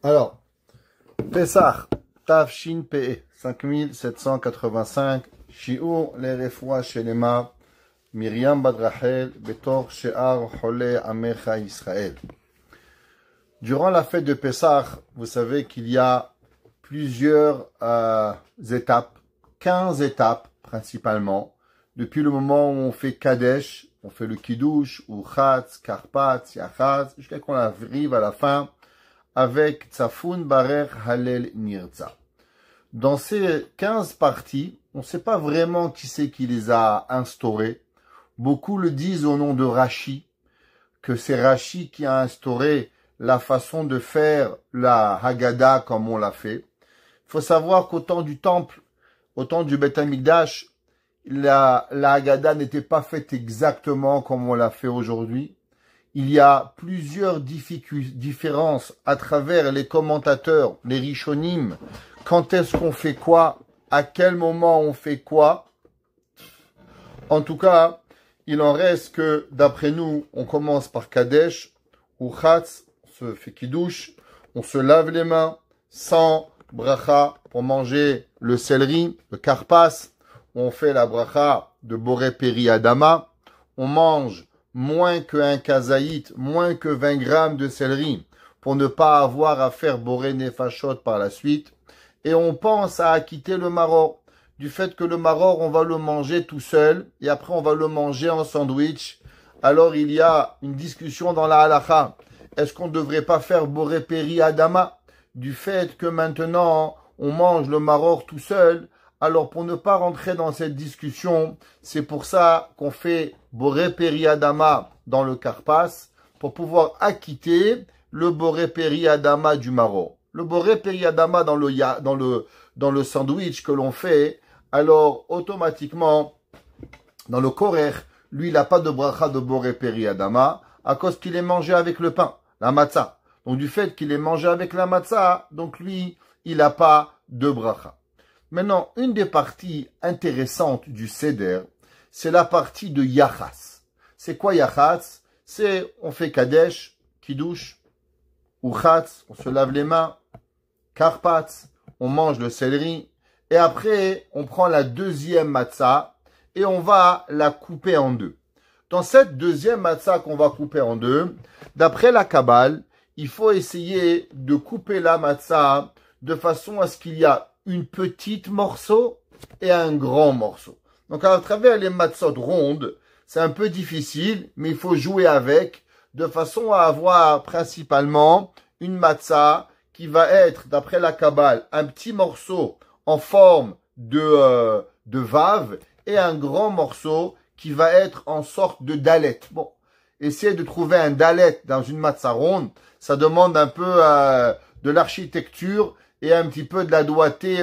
Alors, Pessah, Tafshin Pe, 5785, Shiur les Refoua Shelema, Miriam Badrahel, Betor She'ar Chole Amecha Israël. Durant la fête de Pessah, vous savez qu'il y a plusieurs étapes, 15 étapes principalement, depuis le moment où on fait Kadesh, on fait le Kiddush, ou Chatz, Karpatz, Yachatz, jusqu'à qu'on arrive à la fin avec Tzafun Barer Halel Nirza. Dans ces 15 parties, on ne sait pas vraiment qui c'est qui les a instaurées. Beaucoup le disent au nom de Rashi, que c'est Rashi qui a instauré la façon de faire la Haggadah comme on l'a fait. Il faut savoir qu'au temps du temple, au temps du Beth Amikdash, la Haggadah n'était pas faite exactement comme on l'a fait aujourd'hui. Il y a plusieurs différences à travers les commentateurs, les Rishonim. Quand est-ce qu'on fait quoi? À quel moment on fait quoi? En tout cas, il en reste que, d'après nous, on commence par Kadesh ou Chatz, on se fait Kiddush, on se lave les mains sans bracha pour manger le céleri, le karpas, on fait la bracha de Boré Peri Adama, on mange moins que un kazaït, moins que 20 grammes de céleri pour ne pas avoir à faire Boré Nefashot par la suite, et on pense à acquitter le maror, du fait que le maror, on va le manger tout seul, et après on va le manger en sandwich. Alors il y a une discussion dans la halakha. Est-ce qu'on ne devrait pas faire Boré Peri Adama? Du fait que maintenant, on mange le maror tout seul. Alors pour ne pas rentrer dans cette discussion, c'est pour ça qu'on fait Boré Peri Adama dans le karpas, pour pouvoir acquitter le Boré Peri Adama du maror. Le Boré Peri Adama dans le sandwich que l'on fait, alors automatiquement, dans le korer, lui, il n'a pas de bracha de Boré Peri Adama, à cause qu'il est mangé avec le pain, la matzah. Donc du fait qu'il est mangé avec la matzah, donc lui, il n'a pas de bracha. Maintenant, une des parties intéressantes du Seder, c'est la partie de Yachas. C'est quoi Yachas? C'est, on fait Kadesh, Kiddush, ou Chatz, on se lave les mains, Karpatz, on mange le céleri, et après, on prend la deuxième matzah, et on va la couper en deux. Dans cette deuxième matzah qu'on va couper en deux, d'après la Kabbale, il faut essayer de couper la matzah de façon à ce qu'il y a une petite morceau et un grand morceau. Donc à travers les matzot rondes, c'est un peu difficile, mais il faut jouer avec, de façon à avoir principalement une matzah qui va être, d'après la Kabbale, un petit morceau en forme de vave et un grand morceau qui va être en sorte de dalet. Bon, essayer de trouver un dalet dans une matzah ronde, ça demande un peu de l'architecture et un petit peu de la doigté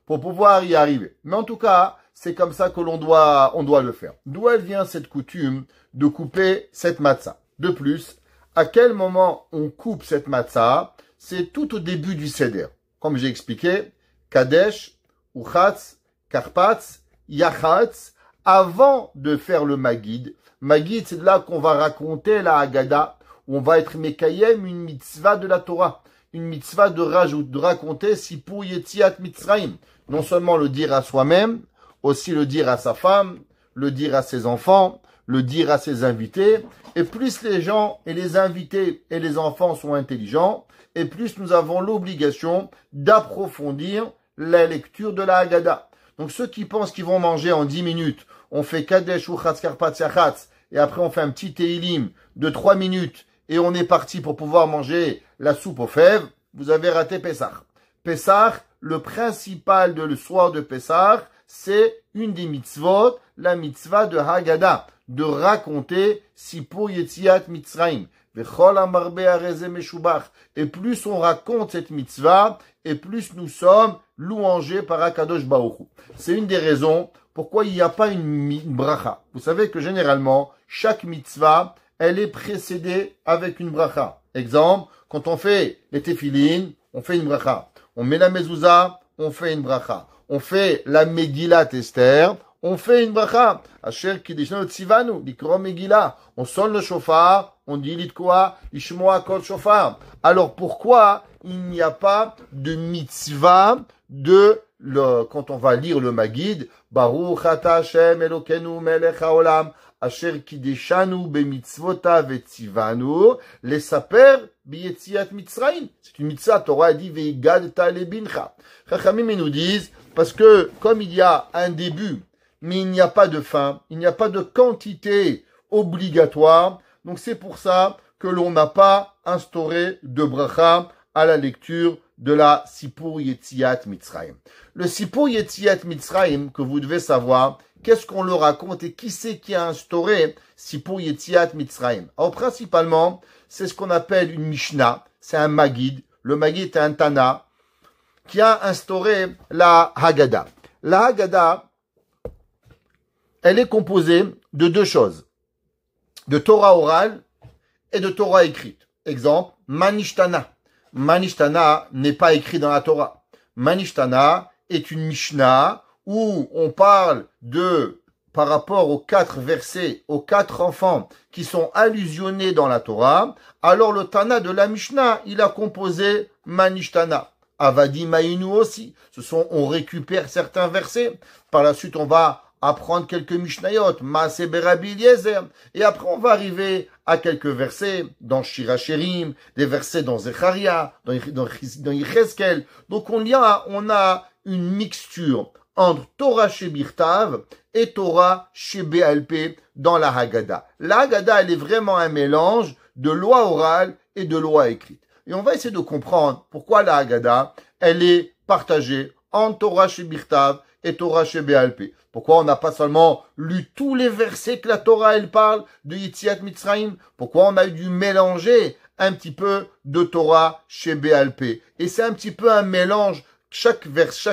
pour pouvoir y arriver. Mais en tout cas, c'est comme ça que on doit le faire. D'où elle vient cette coutume de couper cette matzah? De plus, à quel moment on coupe cette matzah? C'est tout au début du seder. Comme j'ai expliqué, Kadesh, Uchatz, Karpatz, Yachatz, avant de faire le Magid. Magid, c'est de là qu'on va raconter la Haggadah, où on va être Mekayem, une mitzvah de la Torah. Une mitzvah de raconter Sipur Yetziat Mitzrayim. Non seulement le dire à soi-même, aussi le dire à sa femme, le dire à ses enfants, le dire à ses invités. Et plus les gens et les invités et les enfants sont intelligents, et plus nous avons l'obligation d'approfondir la lecture de la Haggadah. Donc ceux qui pensent qu'ils vont manger en 10 minutes, on fait Kadesh ou Chatz Karpatz Yachatz, et après on fait un petit Teilim de 3 minutes, et on est parti pour pouvoir manger la soupe aux fèves, vous avez raté Pessah. Pessah, le principal de le soir de Pessah, c'est une des mitzvot, la mitzvah de Haggadah, de raconter Sipur Yetziat Mitzrayim. Et plus on raconte cette mitzvah, et plus nous sommes louangés par Akadosh Baruch Hu. C'est une des raisons pourquoi il n'y a pas une bracha. Vous savez que généralement, chaque mitzvah, elle est précédée avec une bracha. Exemple, quand on fait les téphilines, on fait une bracha. On met la mezouza, on fait une bracha. On fait la Megillat Esther, on fait une bracha. Asher kideshanu tzivanu, likro Megillah. On sonne le shofar, on dit litkoa, ishmoa kol shofar. Alors pourquoi il n'y a pas de mitzvah quand on va lire le Magid, Baruch ata Hashem Elokeinu melech haolam, asher kideshanu bemitzvotav etzivanu, lesaper biyetziat Mitzrayim. C'est une mitzvah, Torah dit veigadta lebincha. Chachamim nous disent, parce que comme il y a un début, mais il n'y a pas de fin, il n'y a pas de quantité obligatoire, donc c'est pour ça que l'on n'a pas instauré de bracha à la lecture de la Sipur Yetziat Mitzrayim. Le Sipur Yetziat Mitzrayim, que vous devez savoir, qu'est-ce qu'on le raconte et qui c'est qui a instauré Sipur Yetziat Mitzrayim? Alors principalement, c'est ce qu'on appelle une Mishnah, c'est un Magid. Le Magid est un Tana qui a instauré la Haggadah. La Haggadah, elle est composée de deux choses, de Torah orale et de Torah écrite. Exemple, Manishtana. Manishtana n'est pas écrit dans la Torah. Manishtana est une Mishnah où on parle par rapport aux 4 versets, aux 4 enfants qui sont allusionnés dans la Torah. Alors le Tana de la Mishnah, il a composé Manishtana. Avadi Maïnu aussi. On récupère certains versets. Par la suite, on va apprendre quelques Mishnayot, Maaseh Berabi Eliezer, et après on va arriver à quelques versets dans Shir HaShirim, des versets dans Zecharia, dans Yechezkel. Donc on a une mixture entre Torah Shebirtav et Torah Shebe'alpeh dans la Haggadah. La Haggadah, elle est vraiment un mélange de loi orale et de loi écrite. Et on va essayer de comprendre pourquoi la Haggadah, elle est partagée entre Torah Shebirtav et Torah Shebe'alpeh. Pourquoi on n'a pas seulement lu tous les versets que la Torah, elle parle de Yetziat Mitzrayim? Pourquoi on a dû mélanger un petit peu de Torah Shebe'alpeh? Et c'est un petit peu un mélange, chaque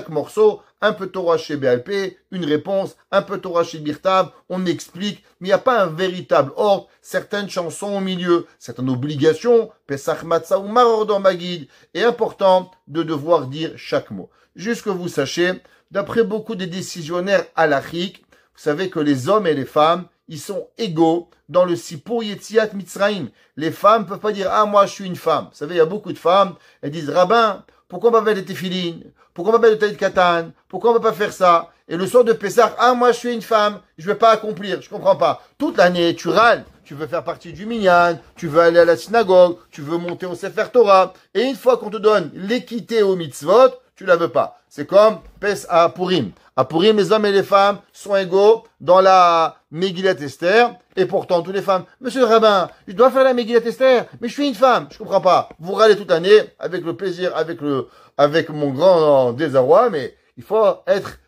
morceau, un peu Torah Shebe'alpeh, une réponse, un peu Torah Shebirtav, on explique, mais il n'y a pas un véritable ordre, certaines chansons au milieu, certaines obligations, Pesach Matzah ou Maror dans Magid, et important de devoir dire chaque mot. Juste que vous sachiez, d'après beaucoup des décisionnaires halachiques, vous savez que les hommes et les femmes, ils sont égaux dans le Sipur Yetziat Mitzrayim. Les femmes ne peuvent pas dire « Ah, moi, je suis une femme ». Vous savez, il y a beaucoup de femmes, elles disent « Rabbin, pourquoi on va mettre des téphilines? Pourquoi on va mettre des tailles de katane? Pourquoi on ne va pas faire ça ?» Et le soir de Pessah, « Ah, moi, je suis une femme, je ne vais pas accomplir. » Je comprends pas. Toute l'année, tu râles. Tu veux faire partie du minyan, tu veux aller à la synagogue, tu veux monter au Sefer Torah. Et une fois qu'on te donne l'équité au mitzvot, tu la veux pas. C'est comme Pes à Purim. À Purim, les hommes et les femmes sont égaux dans la Megillat Esther. Et pourtant, toutes les femmes, Monsieur le rabbin, je dois faire la Megillat Esther, mais je suis une femme. Je comprends pas. Vous râlez toute l'année avec le plaisir, avec mon grand désarroi, mais il faut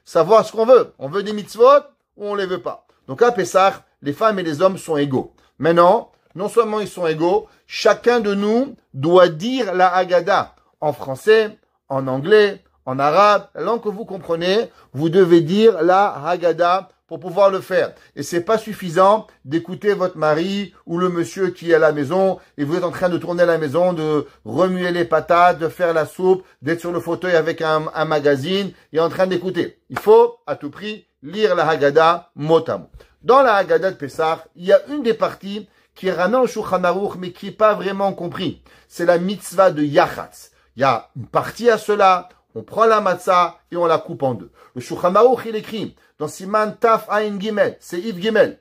savoir ce qu'on veut. On veut des mitzvot ou on les veut pas. Donc à Pessah, les femmes et les hommes sont égaux. Maintenant, non seulement ils sont égaux, chacun de nous doit dire la Haggadah en français, en anglais, en arabe, la langue que vous comprenez, vous devez dire la Haggadah pour pouvoir le faire. Et c'est pas suffisant d'écouter votre mari ou le monsieur qui est à la maison et vous êtes en train de tourner à la maison, de remuer les patates, de faire la soupe, d'être sur le fauteuil avec un magazine et en train d'écouter. Il faut, à tout prix, lire la Haggadah mot à mot. Dans la Haggadah de Pessah, il y a une des parties qui est ramée au Shulchan Aruch, mais qui n'est pas vraiment compris. C'est la mitzvah de Yachatz. Il y a une partie à cela, on prend la matzah et on la coupe en deux. Le Shulchan Aruch, il écrit dans Siman Taf Ayin Gimel, c'est Yves Gimel.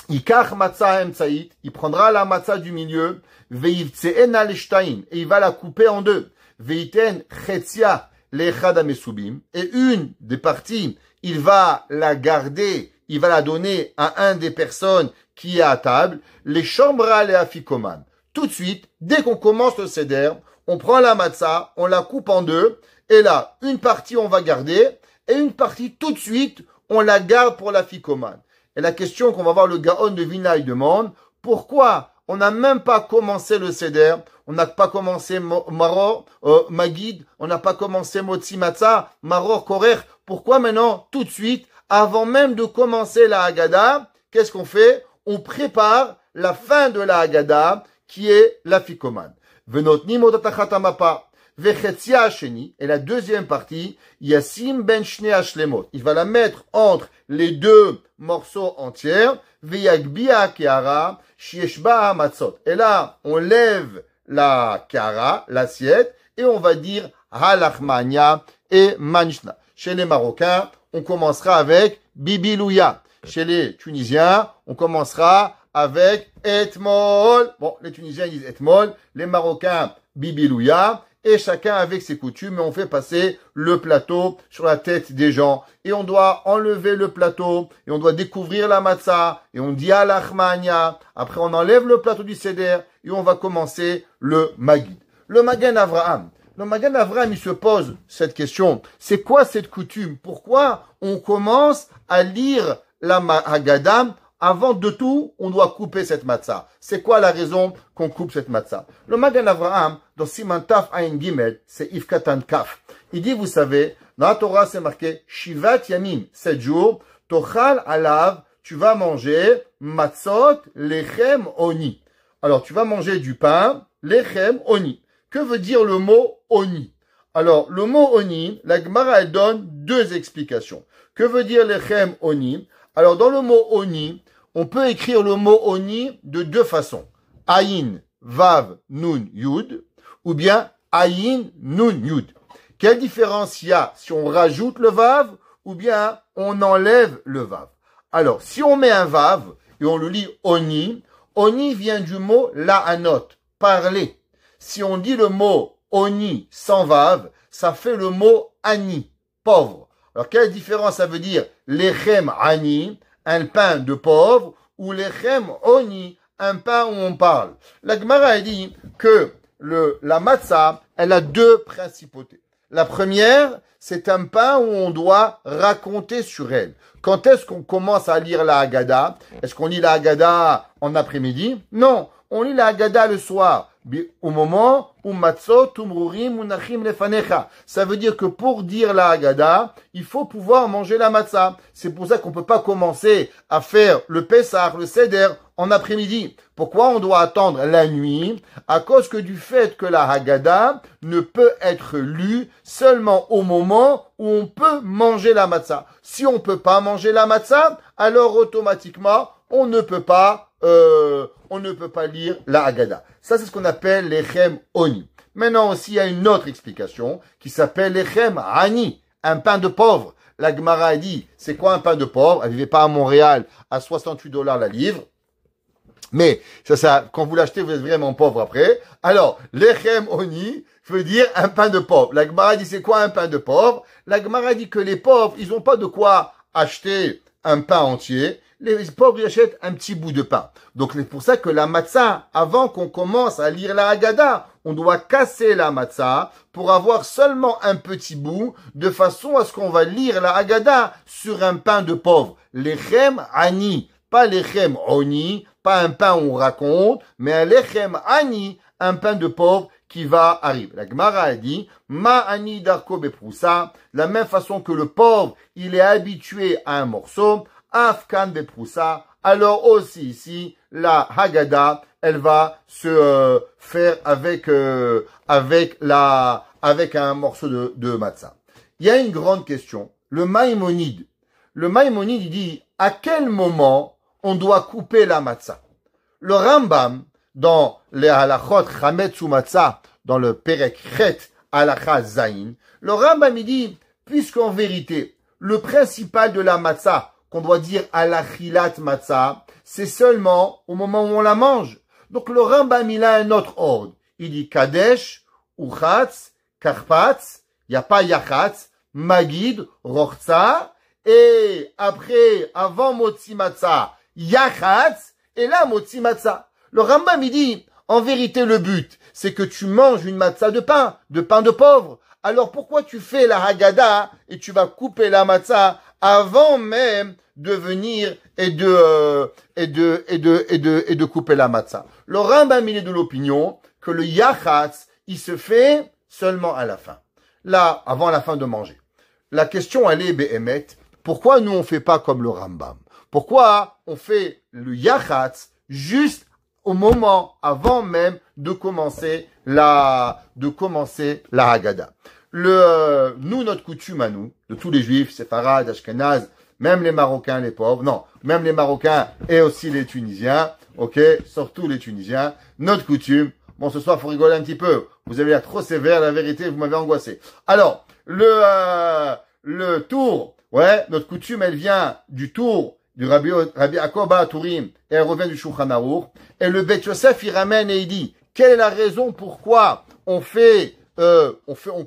Ikach matzah emtsaït, il prendra la matzah du milieu, veivtseena leshtaim, et il va la couper en deux. Veiten chetzia lechad amesubim, et une des parties, il va la garder, il va la donner à un des personnes qui est à table, les chambres les afikoman. Tout de suite, dès qu'on commence le seder, on prend la matzah, on la coupe en deux, et là, une partie on va garder, et une partie tout de suite, on la garde pour la fikoman. Et la question qu'on va voir le Gaon de Vilna il demande, pourquoi on n'a même pas commencé le seder, on n'a pas commencé Maror, Magid, on n'a pas commencé Motzi Matzah, Maror, Korer, pourquoi maintenant, tout de suite, avant même de commencer la Haggadah, qu'est-ce qu'on fait? On prépare la fin de la Haggadah, qui est la fikoman. Venotni modatachat amapa. Vechetzia hasheni, et la deuxième partie, Yassim ben shnei hashlemot. Il va la mettre entre les deux morceaux entiers, Veyagbia keara, shieshba hamatzot. Et là, on lève la kara, l'assiette, et on va dire halachmania et manishna. Chez les Marocains, on commencera avec bibilouya. Chez les Tunisiens, on commencera avec etmol. Bon, les Tunisiens disent etmol, les Marocains bibilouya, et chacun avec ses coutumes, et on fait passer le plateau sur la tête des gens. Et on doit enlever le plateau, et on doit découvrir la matzah, et on dit alachmania. Après, on enlève le plateau du seder, et on va commencer le Magid. Le Magen Avraham. Le Magen Avraham, il se pose cette question. C'est quoi cette coutume? Pourquoi on commence à lire la Haggadah? Avant de tout, on doit couper cette matzah. C'est quoi la raison qu'on coupe cette matzah? Le Magen Avraham, dans Siman Taf Ayin Gimel, c'est Ifkatan Kaf. Il dit, vous savez, dans la Torah, c'est marqué, Shivat Yamim, 7 jours, Tochal Alav, tu vas manger matzot lechem oni. Alors, tu vas manger du pain, lechem oni. Que veut dire le mot oni? Alors, le mot oni, la Gemara, elle donne deux explications. Que veut dire lechem oni? Alors, dans le mot oni, on peut écrire le mot oni de deux façons. Ayin, vav, nun, yud, ou bien ayin, nun, yud. Quelle différence il y a si on rajoute le vav, ou bien on enlève le vav? Alors, si on met un vav, et on le lit oni, oni vient du mot la'anot, parler. Si on dit le mot oni sans vav, ça fait le mot ani, pauvre. Alors, quelle différence ça veut dire lechem ani, un pain de pauvre, ou lechem oni, un pain où on parle? La Gemara dit que la matzah, elle a deux principautés. La première, c'est un pain où on doit raconter sur elle. Quand est-ce qu'on commence à lire la Haggadah? Est-ce qu'on lit la Haggadah en après-midi? Non, on lit la Haggadah le soir. Au moment où matzot umrurim unachim lefanecha. Ça veut dire que pour dire la Haggadah, il faut pouvoir manger la matzah. C'est pour ça qu'on peut pas commencer à faire le Pessah, le Seder en après-midi. Pourquoi on doit attendre la nuit? À cause que du fait que la Haggadah ne peut être lue seulement au moment où on peut manger la matzah. Si on peut pas manger la matzah, alors automatiquement on ne peut pas lire la Haggadah. Ça, c'est ce qu'on appelle lechem oni. Maintenant aussi, il y a une autre explication qui s'appelle lechem ani, un pain de pauvre. La Gemara dit, c'est quoi un pain de pauvre? Elle vivait pas à Montréal à $68 la livre. Mais, ça, quand vous l'achetez, vous êtes vraiment pauvre après. Alors, lechem oni veut dire un pain de pauvre. La Gemara dit, c'est quoi un pain de pauvre? La Gemara dit que les pauvres, ils n'ont pas de quoi acheter un pain entier. Les pauvres, ils achètent un petit bout de pain. Donc, c'est pour ça que la matzah, avant qu'on commence à lire la Haggadah, on doit casser la matzah pour avoir seulement un petit bout, de façon à ce qu'on va lire la Haggadah sur un pain de pauvre. Lechem ani, pas lechem oni, pas un pain où on raconte, mais un lechem ani, un pain de pauvre qui va arriver. La Gemara a dit, ma ani darko beproussa, la même façon que le pauvre, il est habitué à un morceau, Afkan beproussa, alors aussi ici, la Haggadah, elle va se faire avec un morceau de matzah. Il y a une grande question. Le Maïmonide, il dit, à quel moment on doit couper la matzah? Le Rambam, dans les halachot chametz ou matzah, dans le Perek Chet halacha zayin, le Rambam il dit, puisqu'en vérité, le principal de la matzah, qu'on doit dire à l'achilat matzah, c'est seulement au moment où on la mange. Donc le Rambam, il a un autre ordre. Il dit Kadesh, Uchatz, Karpatz, il n'y a pas Yachatz, Magid, Rochza, et après, avant Motzi Matzah, Yachatz, et là Motzi Matzah. Le Rambam, il dit, en vérité, le but, c'est que tu manges une matzah de pain de pauvre. Alors pourquoi tu fais la Haggadah et tu vas couper la matzah avant même de venir et de couper la matzah? Le Rambam, il est de l'opinion que le yachatz, il se fait seulement à la fin. Là, avant la fin de manger. La question, elle est béhémet. Pourquoi nous, on fait pas comme le Rambam? Pourquoi on fait le yachatz juste au moment, avant même de commencer la Haggadah? Nous, notre coutume à nous, de tous les juifs, séfarades, ashkénazes, même les Marocains, les pauvres, non, même les Marocains et aussi les Tunisiens, ok, surtout les Tunisiens, notre coutume, Bon, ce soir, faut rigoler un petit peu. Vous avez l'air trop sévère, la vérité, vous m'avez angoissé. Alors, le tour, ouais, notre coutume, elle vient du tour du Rabbi Akoba à Tourim, et elle revient du Shulchan Aruch. Et le Beth Yosef, il ramène et il dit, quelle est la raison pourquoi on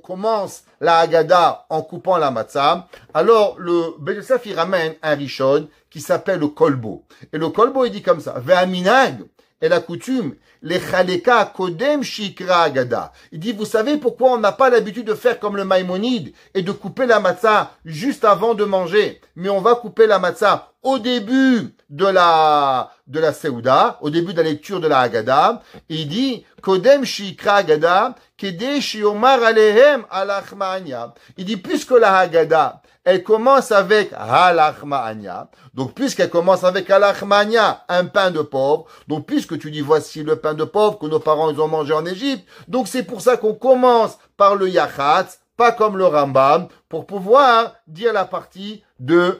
commence la Haggadah en coupant la matzah. Alors, le Beth Yosef, il ramène un Rishon qui s'appelle le Kolbo. Et le Kolbo, il dit comme ça, Ve'aminag, et la coutume, les Chaleka Kodem Shikra Haggadah. Il dit, vous savez pourquoi on n'a pas l'habitude de faire comme le Maïmonide et de couper la matzah juste avant de manger, mais on va couper la matzah au début de la Seuda, au début de la lecture de la Haggadah. Il dit, Kodem Shikra Haggadah, Kede Shiomar Alehem Alachma'anya. Il dit, puisque la Haggadah, elle commence avec Halachma'anya. Donc, puisqu'elle commence avec Halachma'anya, un pain de pauvre. Donc, puisque tu dis, voici le pain de pauvre que nos parents, ils ont mangé en Égypte. Donc, c'est pour ça qu'on commence par le Yachatz, pas comme le Rambam, pour pouvoir dire la partie de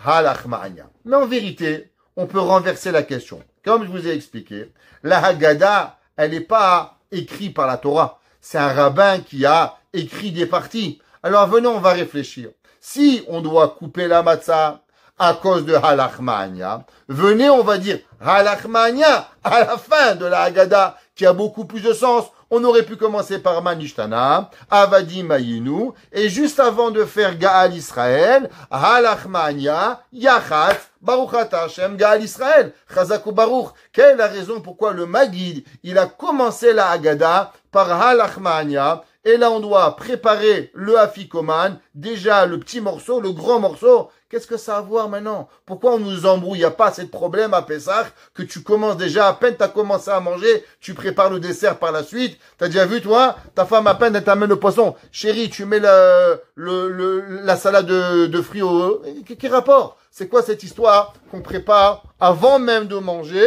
Halachma'anya. Mais en vérité, on peut renverser la question. Comme je vous ai expliqué, la Haggadah, elle n'est pas écrite par la Torah. C'est un rabbin qui a écrit des parties. Alors venons, on va réfléchir. Si on doit couper la matzah à cause de Halachma'anya, venez, on va dire Halachma'anya à la fin de la Haggadah, qui a beaucoup plus de sens. On aurait pu commencer par Manishtana, Avadim Mayinu, et juste avant de faire Gaal Israël, Halachma'anya, Yachatz, Baruch Ata Hashem, Gaal Israël, Chazak ou Baruch. Quelle est la raison pourquoi le Maguid, il a commencé la Haggadah par Halachma'anya? Et là, on doit préparer le afikoman, déjà le petit morceau, le grand morceau. Qu'est-ce que ça a à voir maintenant? Pourquoi on nous embrouille? Il n'y a pas assez de problème à Pessah que tu commences déjà, à peine tu as commencé à manger, tu prépares le dessert par la suite. T'as déjà vu, toi? Ta femme, à peine elle t'amène le poisson. Chérie, tu mets la salade de fruits au... Quel rapport? C'est quoi cette histoire qu'on prépare avant même de manger?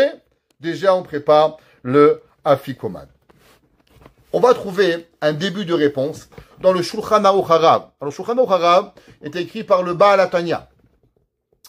Déjà, on prépare le afikoman. On va trouver un début de réponse dans le Shulchan Aruch Harav. Alors, le Shulchan Aruch Harav est écrit par le Baal HaTanya.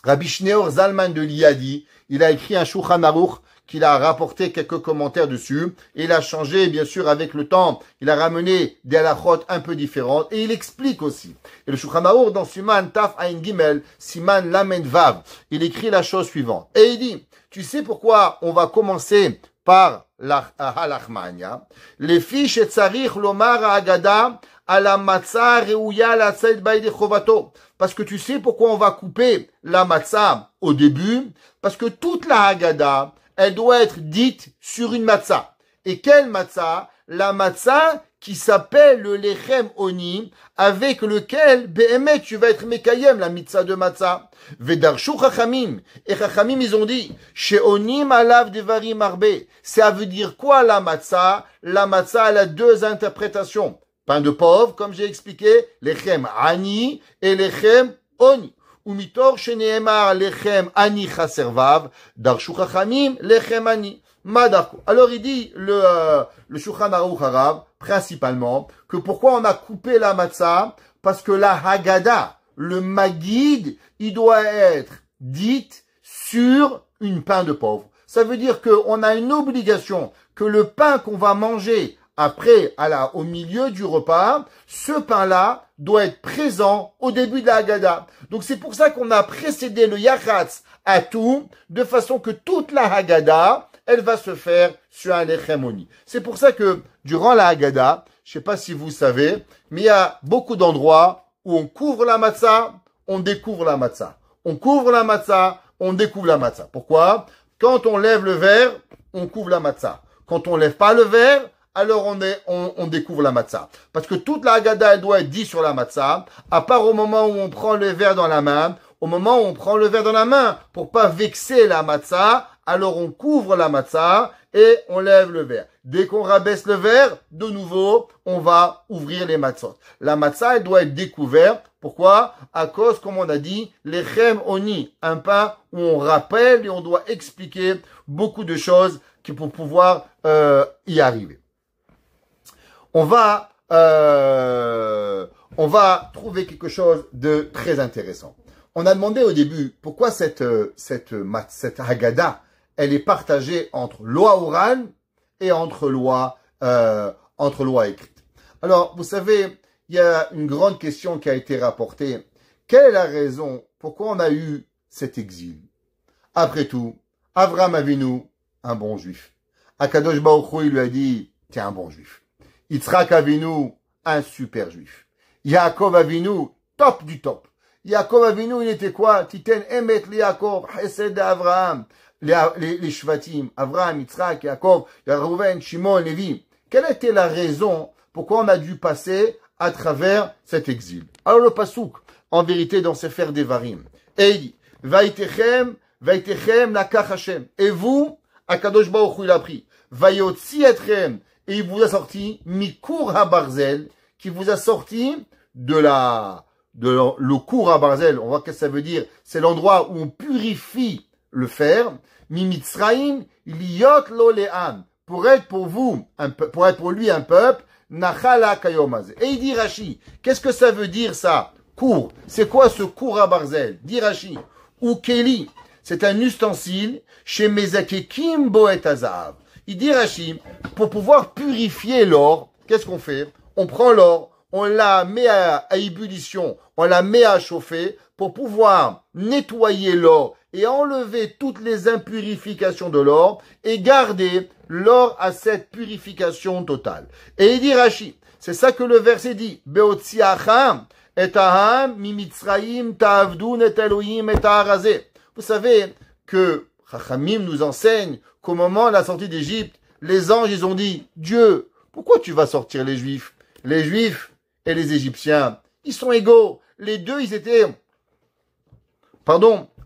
Rabbi Shneor Zalman de Liadi, il a écrit un Shulchan Aruch qu'il a rapporté quelques commentaires dessus. Et il a changé, bien sûr, avec le temps. Il a ramené des halachot un peu différentes. Et il explique aussi. Et le Shulchan Aruch, dans Siman Taf Ayin Gimel, Siman Lamed Vav, il écrit la chose suivante. Et il dit, tu sais pourquoi on va commencer par la Halachma'anya, les fiches et tsarich lomar Haggadah à la matzah reouya la tzed baïde chovato. Parce que tu sais pourquoi on va couper la matzah au début? Parce que toute la Haggadah, elle doit être dite sur une matzah. Et quelle matzah? La matzah qui s'appelle le lechem oni, avec lequel, behemet, tu vas être mekayem, la mitzvah de matzah. Vedarshu chachamim. Et chachamim, ils ont dit, she'onim alav devarim arbe. Ça veut dire quoi, la matzah? La matzah, elle a deux interprétations. Pain de pauvre, comme j'ai expliqué, lechem ani et lechem oni. Umitor sheneemar lechem ani chaservav, darshu chachamim lechem ani. Madarko. Alors il dit le Shulchan Aruch Harav principalement que pourquoi on a coupé la matzah? Parce que la Haggadah, le Maguid, il doit être dite sur une pain de pauvre. Ça veut dire qu'on a une obligation que le pain qu'on va manger après, au milieu du repas, ce pain-là doit être présent au début de la Haggadah. Donc c'est pour ça qu'on a précédé le Yachatz à tout, de façon que toute la Haggadah, elle va se faire sur un lechem oni. C'est pour ça que, durant la Haggadah, je sais pas si vous savez, mais il y a beaucoup d'endroits où on couvre la matzah, on découvre la matzah. On couvre la matzah, on découvre la matzah. Pourquoi? Quand on lève le verre, on couvre la matzah. Quand on lève pas le verre, alors on découvre la matzah. Parce que toute la Haggadah, elle doit être dite sur la matzah, à part au moment où on prend le verre dans la main. Au moment où on prend le verre dans la main, pour pas vexer la matzah, alors on couvre la matzah et on lève le verre. Dès qu'on rabaisse le verre, de nouveau, on va ouvrir les matzot. La matzah, elle doit être découverte. Pourquoi? À cause, comme on a dit, lechem oni, un pain où on rappelle et on doit expliquer beaucoup de choses pour pouvoir y arriver. On va trouver quelque chose de très intéressant. On a demandé au début pourquoi cette Haggadah, elle est partagée entre Loa Oran et entre lois écrites. Alors, vous savez, il y a une grande question qui a été rapportée. Quelle est la raison pourquoi on a eu cet exil? Après tout, Avraham Avinu, un bon juif. Akadosh Baruch Hu, il lui a dit, t'es un bon juif. Yitzhak Avinu, un super juif. Yaakov Avinu, top du top. Yaakov Avinu, il était quoi? Titen emet li Yaakov, chesed Avraham, les Shvatim, Avraham, Yitzhak, Yaakov, Reuven, Shimon, Lévi. Quelle était la raison pourquoi on a dû passer à travers cet exil? Alors le pasouk, en vérité, dans Sefer Devarim, et il dit, Vaitechem nakach Hashem. Et vous, Akadosh Baruch Hu, il a pris. Vayotzi etchem. Et il vous a sorti Mikur HaBarzel, qui vous a sorti le cour à Barzel. On voit ce que ça veut dire. C'est l'endroit où on purifie le fer. Mimitzraim, liot lo le'am. Pour être pour vous, pour être pour lui un peuple, nachala kayomaz. Et il dit Rashi, qu'est-ce que ça veut dire ça? Cour. C'est quoi ce cour à Barzel? Dit Rashi. Ou Keli. C'est un ustensile chez Mezakekim Boet Azav. Il dit Rashi, pour pouvoir purifier l'or, qu'est-ce qu'on fait? On prend l'or, on la met à ébullition, on la met à chauffer pour pouvoir nettoyer l'or et enlever toutes les impurifications de l'or et garder l'or à cette purification totale. Et il dit Rashi, c'est ça que le verset dit, Beotziacham et aham mimitzraim ta'avdun et Elohim et ta'arazé. Vous savez que Chachamim nous enseigne qu'au moment de la sortie d'Égypte, les anges, ils ont dit, Dieu, pourquoi tu vas sortir les Juifs? Les Juifs et les Égyptiens, ils sont égaux. Les deux, ils étaient,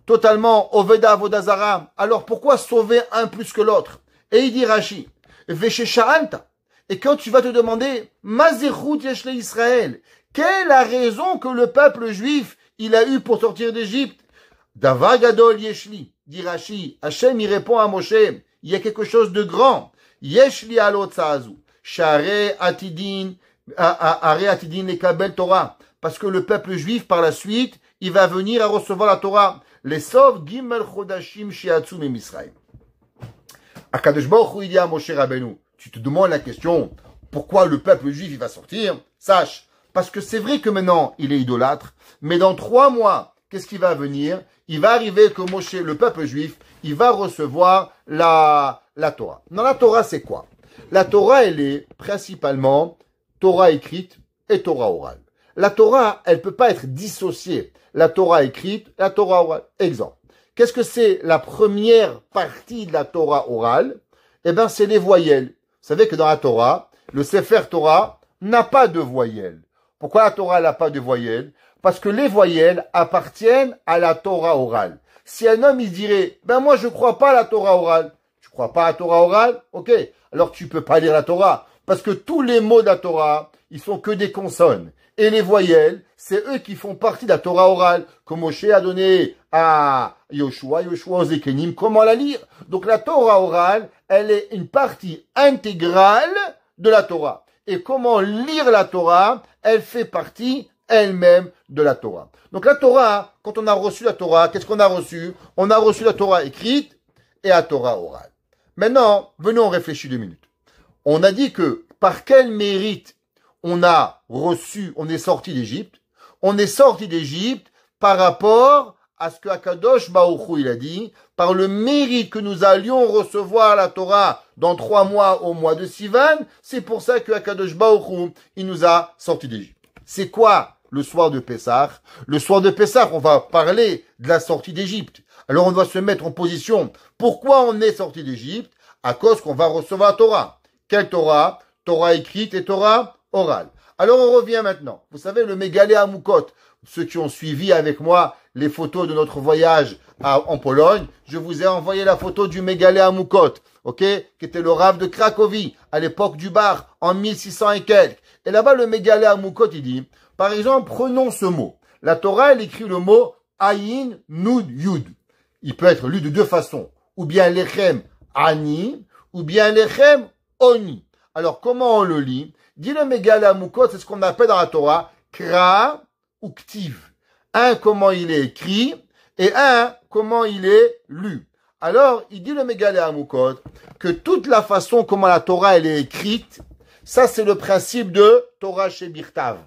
totalement Oveda Avodazara. Alors pourquoi sauver un plus que l'autre? Et il dit Rashi, Veshesha'anta. Et quand tu vas te demander, Mazechut Yeshle Israël, quelle est la raison que le peuple juif, il a eu pour sortir d'Égypte? Davar Gadol Yeshli, dit Rashi. Hachem, il répond à Moshe, il y a quelque chose de grand. Yeshli alotzazu, Share Atidin, Are Atidin lekabel Torah. Parce que le peuple juif, par la suite, il va venir à recevoir la Torah. Les sauve Gimel Chodashim Shiatsu Misraïm. Akadosh Baruch Hu, il dit à Moshe Rabbeinu, tu te demandes la question, pourquoi le peuple juif, il va sortir? Sache, parce que c'est vrai que maintenant, il est idolâtre, mais dans 3 mois, qu'est-ce qui va venir? Il va arriver que Moshe, le peuple juif, il va recevoir la Torah. Non, la Torah, c'est quoi? La Torah, elle est principalement Torah écrite et Torah orale. La Torah, elle peut pas être dissociée. La Torah écrite, la Torah orale. Exemple. Qu'est-ce que c'est la première partie de la Torah orale? Eh ben, c'est les voyelles. Vous savez que dans la Torah, le Sefer Torah n'a pas de voyelles. Pourquoi la Torah n'a pas de voyelles? Parce que les voyelles appartiennent à la Torah orale. Si un homme, il dirait, ben moi, je crois pas à la Torah orale. Tu crois pas à la Torah orale? Ok. Alors tu peux pas lire la Torah. Parce que tous les mots de la Torah, ils sont que des consonnes. Et les voyelles, c'est eux qui font partie de la Torah orale. Que Moshe a donné à Yoshua aux Ekenim, comment la lire? Donc la Torah orale, elle est une partie intégrale de la Torah. Et comment lire la Torah, elle fait partie elle-même de la Torah. Donc la Torah, quand on a reçu la Torah, qu'est-ce qu'on a reçu? On a reçu la Torah écrite et la Torah orale. Maintenant, venons on réfléchir 2 minutes. On a dit que par quel mérite on a reçu, on est sorti d'Égypte? On est sorti d'Égypte par rapport à ce que Akadosh Baruch Hu, il a dit, par le mérite que nous allions recevoir la Torah dans 3 mois au mois de Sivan, c'est pour ça que Akadosh Baruch Hu, il nous a sorti d'Égypte. C'est quoi le soir de Pessah? Le soir de Pessah, on va parler de la sortie d'Égypte. Alors on doit se mettre en position. Pourquoi on est sorti d'Égypte? À cause qu'on va recevoir la Torah. Quelle Torah? Torah écrite et Torah orale. Alors on revient maintenant. Vous savez, le Mégalé Amoukot, ceux qui ont suivi avec moi les photos de notre voyage en Pologne, je vous ai envoyé la photo du Mégalé Amoukot, ok, qui était le Rav de Cracovie, à l'époque du bar, en 1600 et quelques. Et là-bas, le Mégalé Amoukot, il dit, par exemple, prenons ce mot. La Torah, elle écrit le mot Ayin, Nud, Yud. Il peut être lu de 2 façons. Ou bien Lechem Ani, ou bien Lechem Oni. Alors, comment on le lit? Dit le Mégalé Amoukot, c'est ce qu'on appelle dans la Torah Kra ou Ktiv. Un, comment il est écrit, et un, comment il est lu. Alors, il dit le Mégalé Amukot que toute la façon comment la Torah elle est écrite, ça c'est le principe de Torah chez Birtav.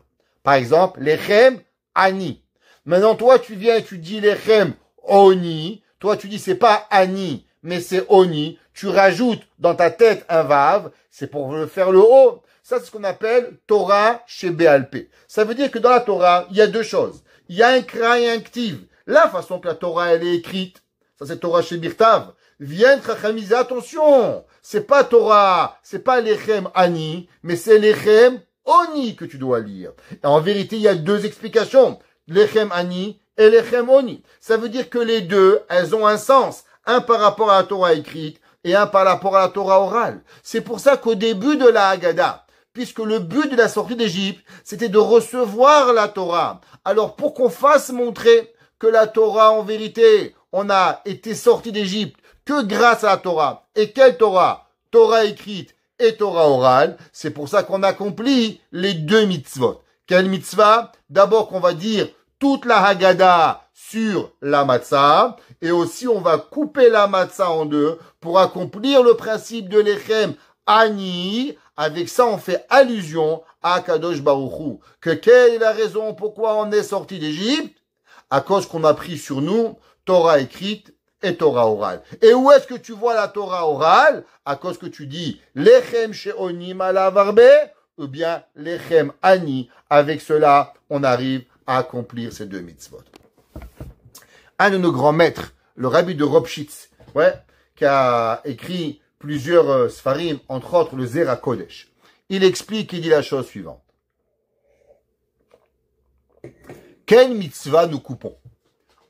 Par exemple, Lechem Ani. Maintenant, toi, tu viens et tu dis Lechem Oni. Toi, tu dis c'est pas Ani, mais c'est Oni. Tu rajoutes dans ta tête un Vav. C'est pour faire le haut. Ça, c'est ce qu'on appelle Torah chez Béalpé. Ça veut dire que dans la Torah, il y a deux choses. Il y a un Kra et un Ktiv. La façon que la Torah, elle est écrite, ça c'est Torah chez Birtav. Viens chachamiser, attention. C'est pas Torah, c'est pas Lechem Ani, mais c'est Lechem Oni que tu dois lire. Et en vérité, il y a deux explications. Lechem Ani et Lechem Oni. Ça veut dire que les deux, elles ont un sens. Un par rapport à la Torah écrite et un par rapport à la Torah orale. C'est pour ça qu'au début de la Haggadah, puisque le but de la sortie d'Égypte, c'était de recevoir la Torah. Alors, pour qu'on fasse montrer que la Torah, en vérité, on a été sorti d'Égypte que grâce à la Torah. Et quelle Torah? Torah écrite et Torah orale. C'est pour ça qu'on accomplit les deux mitzvot. Quelle mitzvah? D'abord qu'on va dire toute la Haggadah sur la matzah. Et aussi, on va couper la matzah en deux pour accomplir le principe de Lechem Ani. Avec ça, on fait allusion à Kadosh Baruch Hu. Que quelle est la raison pourquoi on est sorti d'Égypte? À cause qu'on a pris sur nous Torah écrite et Torah orale. Et où est-ce que tu vois la Torah orale? À cause que tu dis Lechem She'oni Malavarbe ou bien Lechem Ani. Avec cela, on arrive à accomplir ces deux mitzvot. Un de nos grands maîtres, le rabbi de Ropshitz, qui a écrit plusieurs sfarim, entre autres le Zera Kodesh. Il explique, il dit la chose suivante. Quelle mitzvah nous coupons?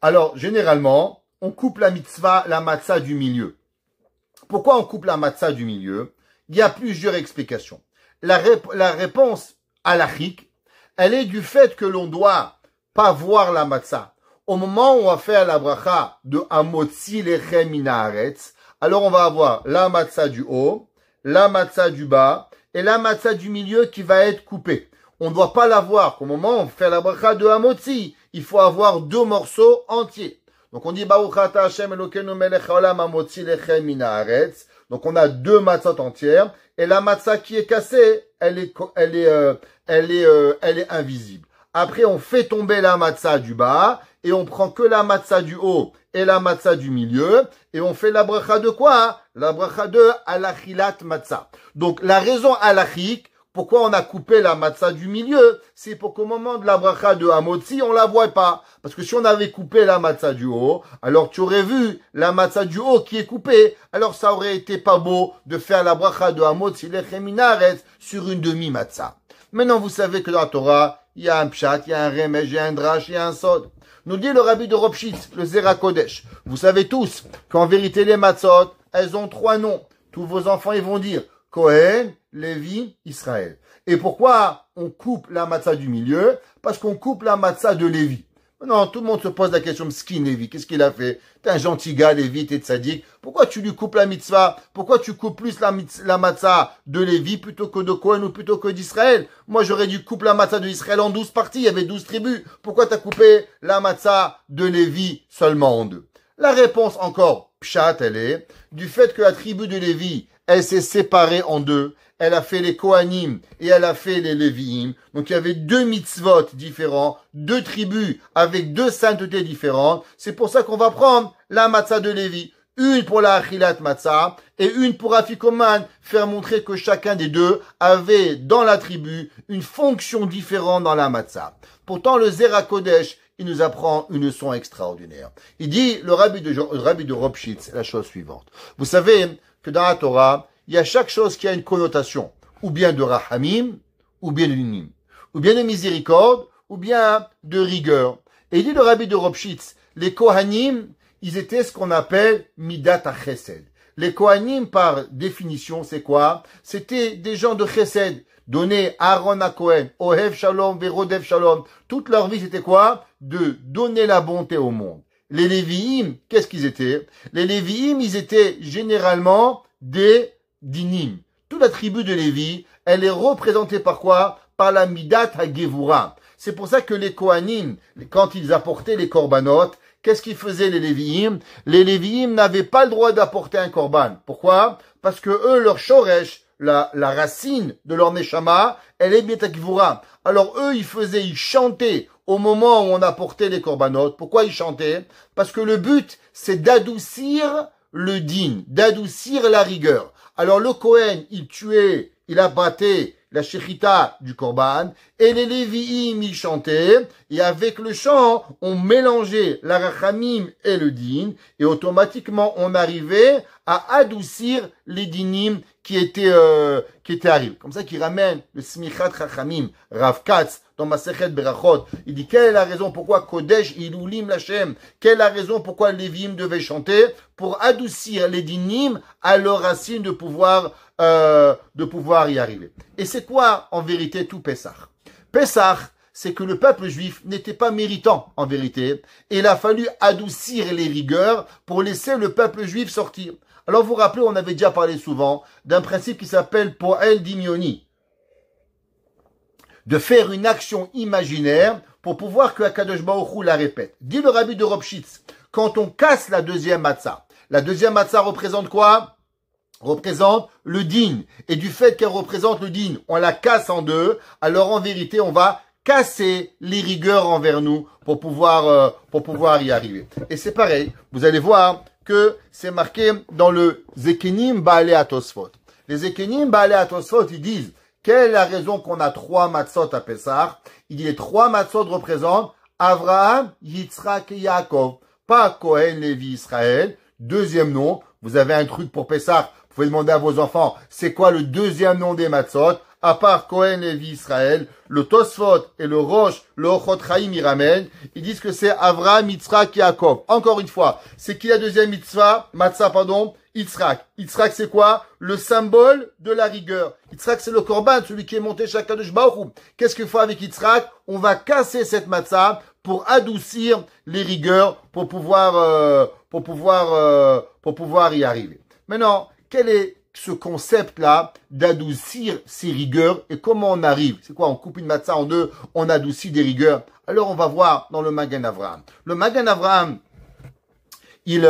Alors, généralement, on coupe la mitzvah, la matzah du milieu. Pourquoi on coupe la matzah du milieu? Il y a plusieurs explications. La réponse halachique, elle est du fait que l'on doit pas voir la matzah. Au moment où on va faire la bracha de Hamotzi Lechem Min Haaretz, alors on va avoir la matzah du haut, la matzah du bas et la matzah du milieu qui va être coupée. On ne doit pas la voir. Au moment où on fait la bracha de Hamotzi, il faut avoir deux morceaux entiers. Donc on dit Baruch Ata Hashem Elokeinu Melech Haolam Hamotzi Lechem Min Haaretz. Donc on a deux matzahs entières et la matzah qui est cassée, elle est invisible. Après on fait tomber la matzah du bas et on prend que la matzah du haut et la matzah du milieu, et on fait la bracha de quoi? La bracha de alachilat matzah. Donc, la raison halachique, pourquoi on a coupé la matzah du milieu, c'est pour qu'au moment de la bracha de Hamotzi, on la voit pas. Parce que si on avait coupé la matzah du haut, alors tu aurais vu la matzah du haut qui est coupée, alors ça aurait été pas beau de faire la bracha de Hamotzi Lechem Min Haaretz sur une demi-matzah. Maintenant, vous savez que dans la Torah, il y a un pshat, il y a un remesh, il y a un drash, il y a un sod. Nous dit le rabbi de Ropshitz, le Zera Kodesh. Vous savez tous qu'en vérité, les matzot, elles ont trois noms. Tous vos enfants, ils vont dire Kohen, Lévi, Israël. Et pourquoi on coupe la matzah du milieu? Parce qu'on coupe la matzah de Lévi. Non, tout le monde se pose la question, Skin Lévi, qu'est-ce qu'il a fait? T'es un gentil gars, Lévi, t'es tzaddik. Pourquoi tu lui coupes la mitzvah? Pourquoi tu coupes plus la matzah de Lévi plutôt que de Cohen ou plutôt que d'Israël? Moi, j'aurais dû couper la matzah de Israël en 12 parties, il y avait 12 tribus. Pourquoi t'as coupé la matzah de Lévi seulement en 2? La réponse encore, pshat, elle est, du fait que la tribu de Lévi, elle s'est séparée en deux. Elle a fait les Kohanim et elle a fait les Lévi'im. Donc il y avait deux mitzvot différents, deux tribus avec deux saintetés différentes. C'est pour ça qu'on va prendre la matzah de Lévi. Une pour la achilat matzah et une pour afikoman, faire montrer que chacun des deux avait dans la tribu une fonction différente dans la matzah. Pourtant le Zera Kodesh, il nous apprend une leçon extraordinaire. Il dit, le rabbi de Ropshitz, la chose suivante. Vous savez que dans la Torah, il y a chaque chose qui a une connotation, ou bien de rahamim, ou bien de linim, ou bien de miséricorde, ou bien de rigueur. Et il dit le rabbi de Ropshitz, les Kohanim, ils étaient ce qu'on appelle midat ha-chesed. Les Kohanim, par définition, c'est quoi? C'était des gens de chesed. Donner Aaron à Cohen, Ohev Shalom, Verodev Shalom. Toute leur vie, c'était quoi? De donner la bonté au monde. Les Lévi'im, qu'est-ce qu'ils étaient? Les Lévi'im, ils étaient généralement des dinim. Toute la tribu de Lévi, elle est représentée par quoi? Par la midat ha-gevura. C'est pour ça que les Kohanim, quand ils apportaient les korbanot, qu'est-ce qu'ils faisaient les Lévi'im? Les Lévi'im n'avaient pas le droit d'apporter un korban. Pourquoi? Parce que eux, leur shoresh, la racine de leur neshama, elle est betakvura. Alors eux, ils chantaient au moment où on apportait les korbanot. Pourquoi ils chantaient? Parce que le but, c'est d'adoucir le din, d'adoucir la rigueur. Alors le Kohen, il abattait la shechita du korban, et les Lévi'im, ils chantaient, et avec le chant, on mélangeait la rachamim et le din, et automatiquement, on arrivait à adoucir les dinim qui étaient arrivés. Comme ça qu'il ramène le smichat rachamim, Rav Katz, dans Masechet Berachot. Il dit, quelle est la raison pourquoi Kodesh Ilulim Lachem? Quelle est la raison pourquoi les Lévi'im devaient chanter? Pour adoucir les dinim à leur racine de pouvoir y arriver. Et c'est quoi, en vérité, tout Pessah? Pessah, c'est que le peuple juif n'était pas méritant, en vérité, et il a fallu adoucir les rigueurs pour laisser le peuple juif sortir. Alors, vous vous rappelez, on avait déjà parlé souvent d'un principe qui s'appelle Poel Dimioni, de faire une action imaginaire pour pouvoir que Akadosh Baruch Hu la répète. Dit le rabbi de Ropshitz, quand on casse la deuxième matzah représente quoi? Représente le din. Et du fait qu'elle représente le din, on la casse en deux, alors en vérité, on va casser les rigueurs envers nous pour pouvoir y arriver. Et c'est pareil, vous allez voir que c'est marqué dans le Zekenim Baalei Atosfot. Les Zekenim Baalei Atosfot, ils disent, quelle est la raison qu'on a 3 matzot à Pessah? Il dit les 3 matzot représentent Avraham, Yitzhak et Yaakov. Pas Kohen, Lévi, Israël. Deuxième nom, vous avez un truc pour Pessah, vous pouvez demander à vos enfants, c'est quoi le deuxième nom des matzot? À part Kohen, Lévi, Israël, le Tosfot et le Rosh, le Ochot Chaim, ils ramènent, ils disent que c'est Avraham, Yitzhak et Yaakov. Encore une fois, c'est qui la deuxième matzah, Yitzhak. Yitzhak, c'est quoi? Le symbole de la rigueur. Yitzhak, c'est le korban, celui qui est monté chez Akadosh Baruch Hu. Qu'est-ce qu'il faut avec Yitzhak? On va casser cette matzah pour adoucir les rigueurs, pour pouvoir y arriver. Maintenant, quel est ce concept-là d'adoucir ces rigueurs et comment on arrive? C'est quoi? On coupe une matzah en deux, on adoucit des rigueurs. Alors, on va voir dans le Magen Avraham. Le Magen Avraham, il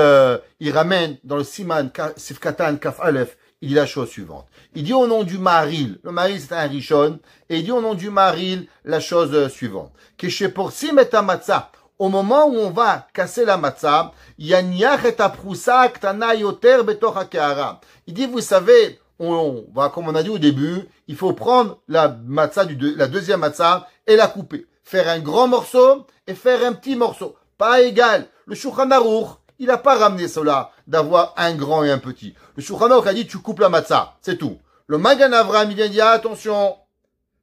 ramène dans le Siman Sifkatan Kaf Aleph, il dit la chose suivante. Il dit au nom du Maharil, le Maharil c'est un Rishon, et il dit au nom du Maharil la chose suivante. Que chez Porsim et Matzah, au moment où on va casser la matzah, Yaniach et Aprousa Ktana Yoter Betoch HaKehara. Il dit, vous savez, on va, comme on a dit au début, il faut prendre la matzah la deuxième matzah et la couper. Faire un grand morceau et faire un petit morceau. Pas égal. Le Shulchan Aruch, il n'a pas ramené cela d'avoir un grand et un petit. Le Shulchan Aruch a dit, tu coupes la matzah. C'est tout. Le Magen Avraham, il vient dire, attention,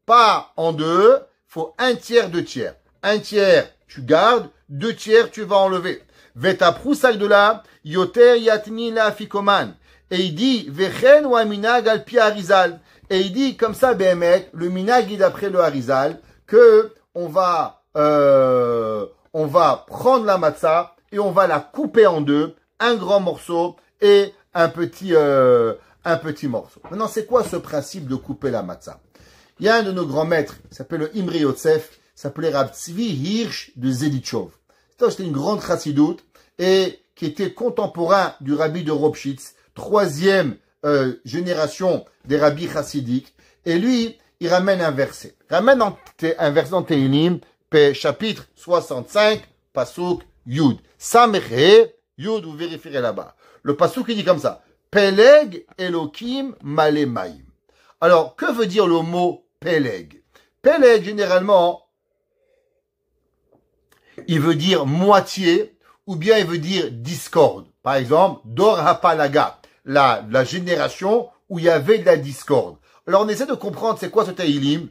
pas en deux, faut 1/3, 2/3. 1/3, tu gardes, 2/3, tu vas enlever. Veta prousak de là, yoter yatmin la afikoman. Et il dit, vechen ou minag al pi Arizal. Et il dit, comme ça, Behemet, le minag est d'après le Arizal, que on va prendre la matzah et on va la couper en deux, un grand morceau et un petit morceau. Maintenant, c'est quoi ce principe de couper la matzah? Il y a un de nos grands maîtres, qui s'appelle le Imre Yotzef, s'appelait Rav Tzvi Hirsch de Zedichov. C'était une grande chassidoute et qui était contemporain du rabbi de Ropshitz, 3e génération des rabbis chassidiques. Et lui, il ramène un verset. Il ramène un verset dans Tehillim, chapitre 65, pasuk Yud. Sameche, Yud, vous vérifierez là-bas. Le pasuk, il dit comme ça. Peleg Elokim Malemaim. Alors, que veut dire le mot Peleg? Peleg, généralement, il veut dire moitié, ou bien il veut dire discorde. Par exemple, Dor Hapalaga, la génération où il y avait de la discorde. Alors, on essaie de comprendre c'est quoi ce Tehillim,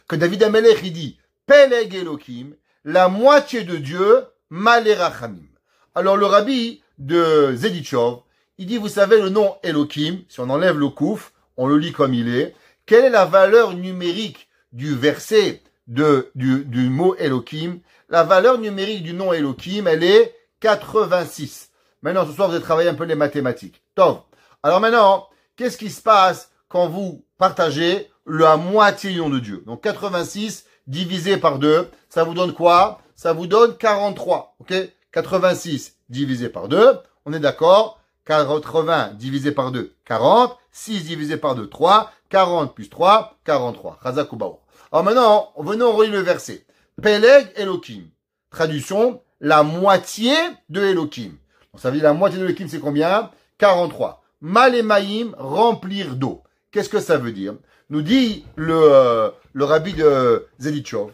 que David Amelech, il dit, Peleg Elokim, la moitié de Dieu, Malerachamim. Alors, le rabbi de Zedichov, il dit, vous savez, le nom Elokim, si on enlève le kouf, on le lit comme il est, quelle est la valeur numérique du verset du mot Elokim? La valeur numérique du nom Elokim, elle est 86. Maintenant, ce soir, vous allez travailler un peu les mathématiques. Top. Alors maintenant, qu'est-ce qui se passe quand vous partagez la moitié du nom de Dieu? Donc 86 divisé par 2, ça vous donne quoi? Ça vous donne 43. Ok? 86 divisé par 2, on est d'accord? 80 divisé par 2, 40. 6 divisé par 2, 3. 40 plus 3, 43. Chazak Ubaor. Alors maintenant, venons relire le verset. Peleg Elohim. Traduction, la moitié de Elohim. Donc ça veut dire la moitié de Elohim, c'est combien? 43. Malemaïm, remplir d'eau. Qu'est-ce que ça veut dire? Nous dit le rabbi de Zedichov.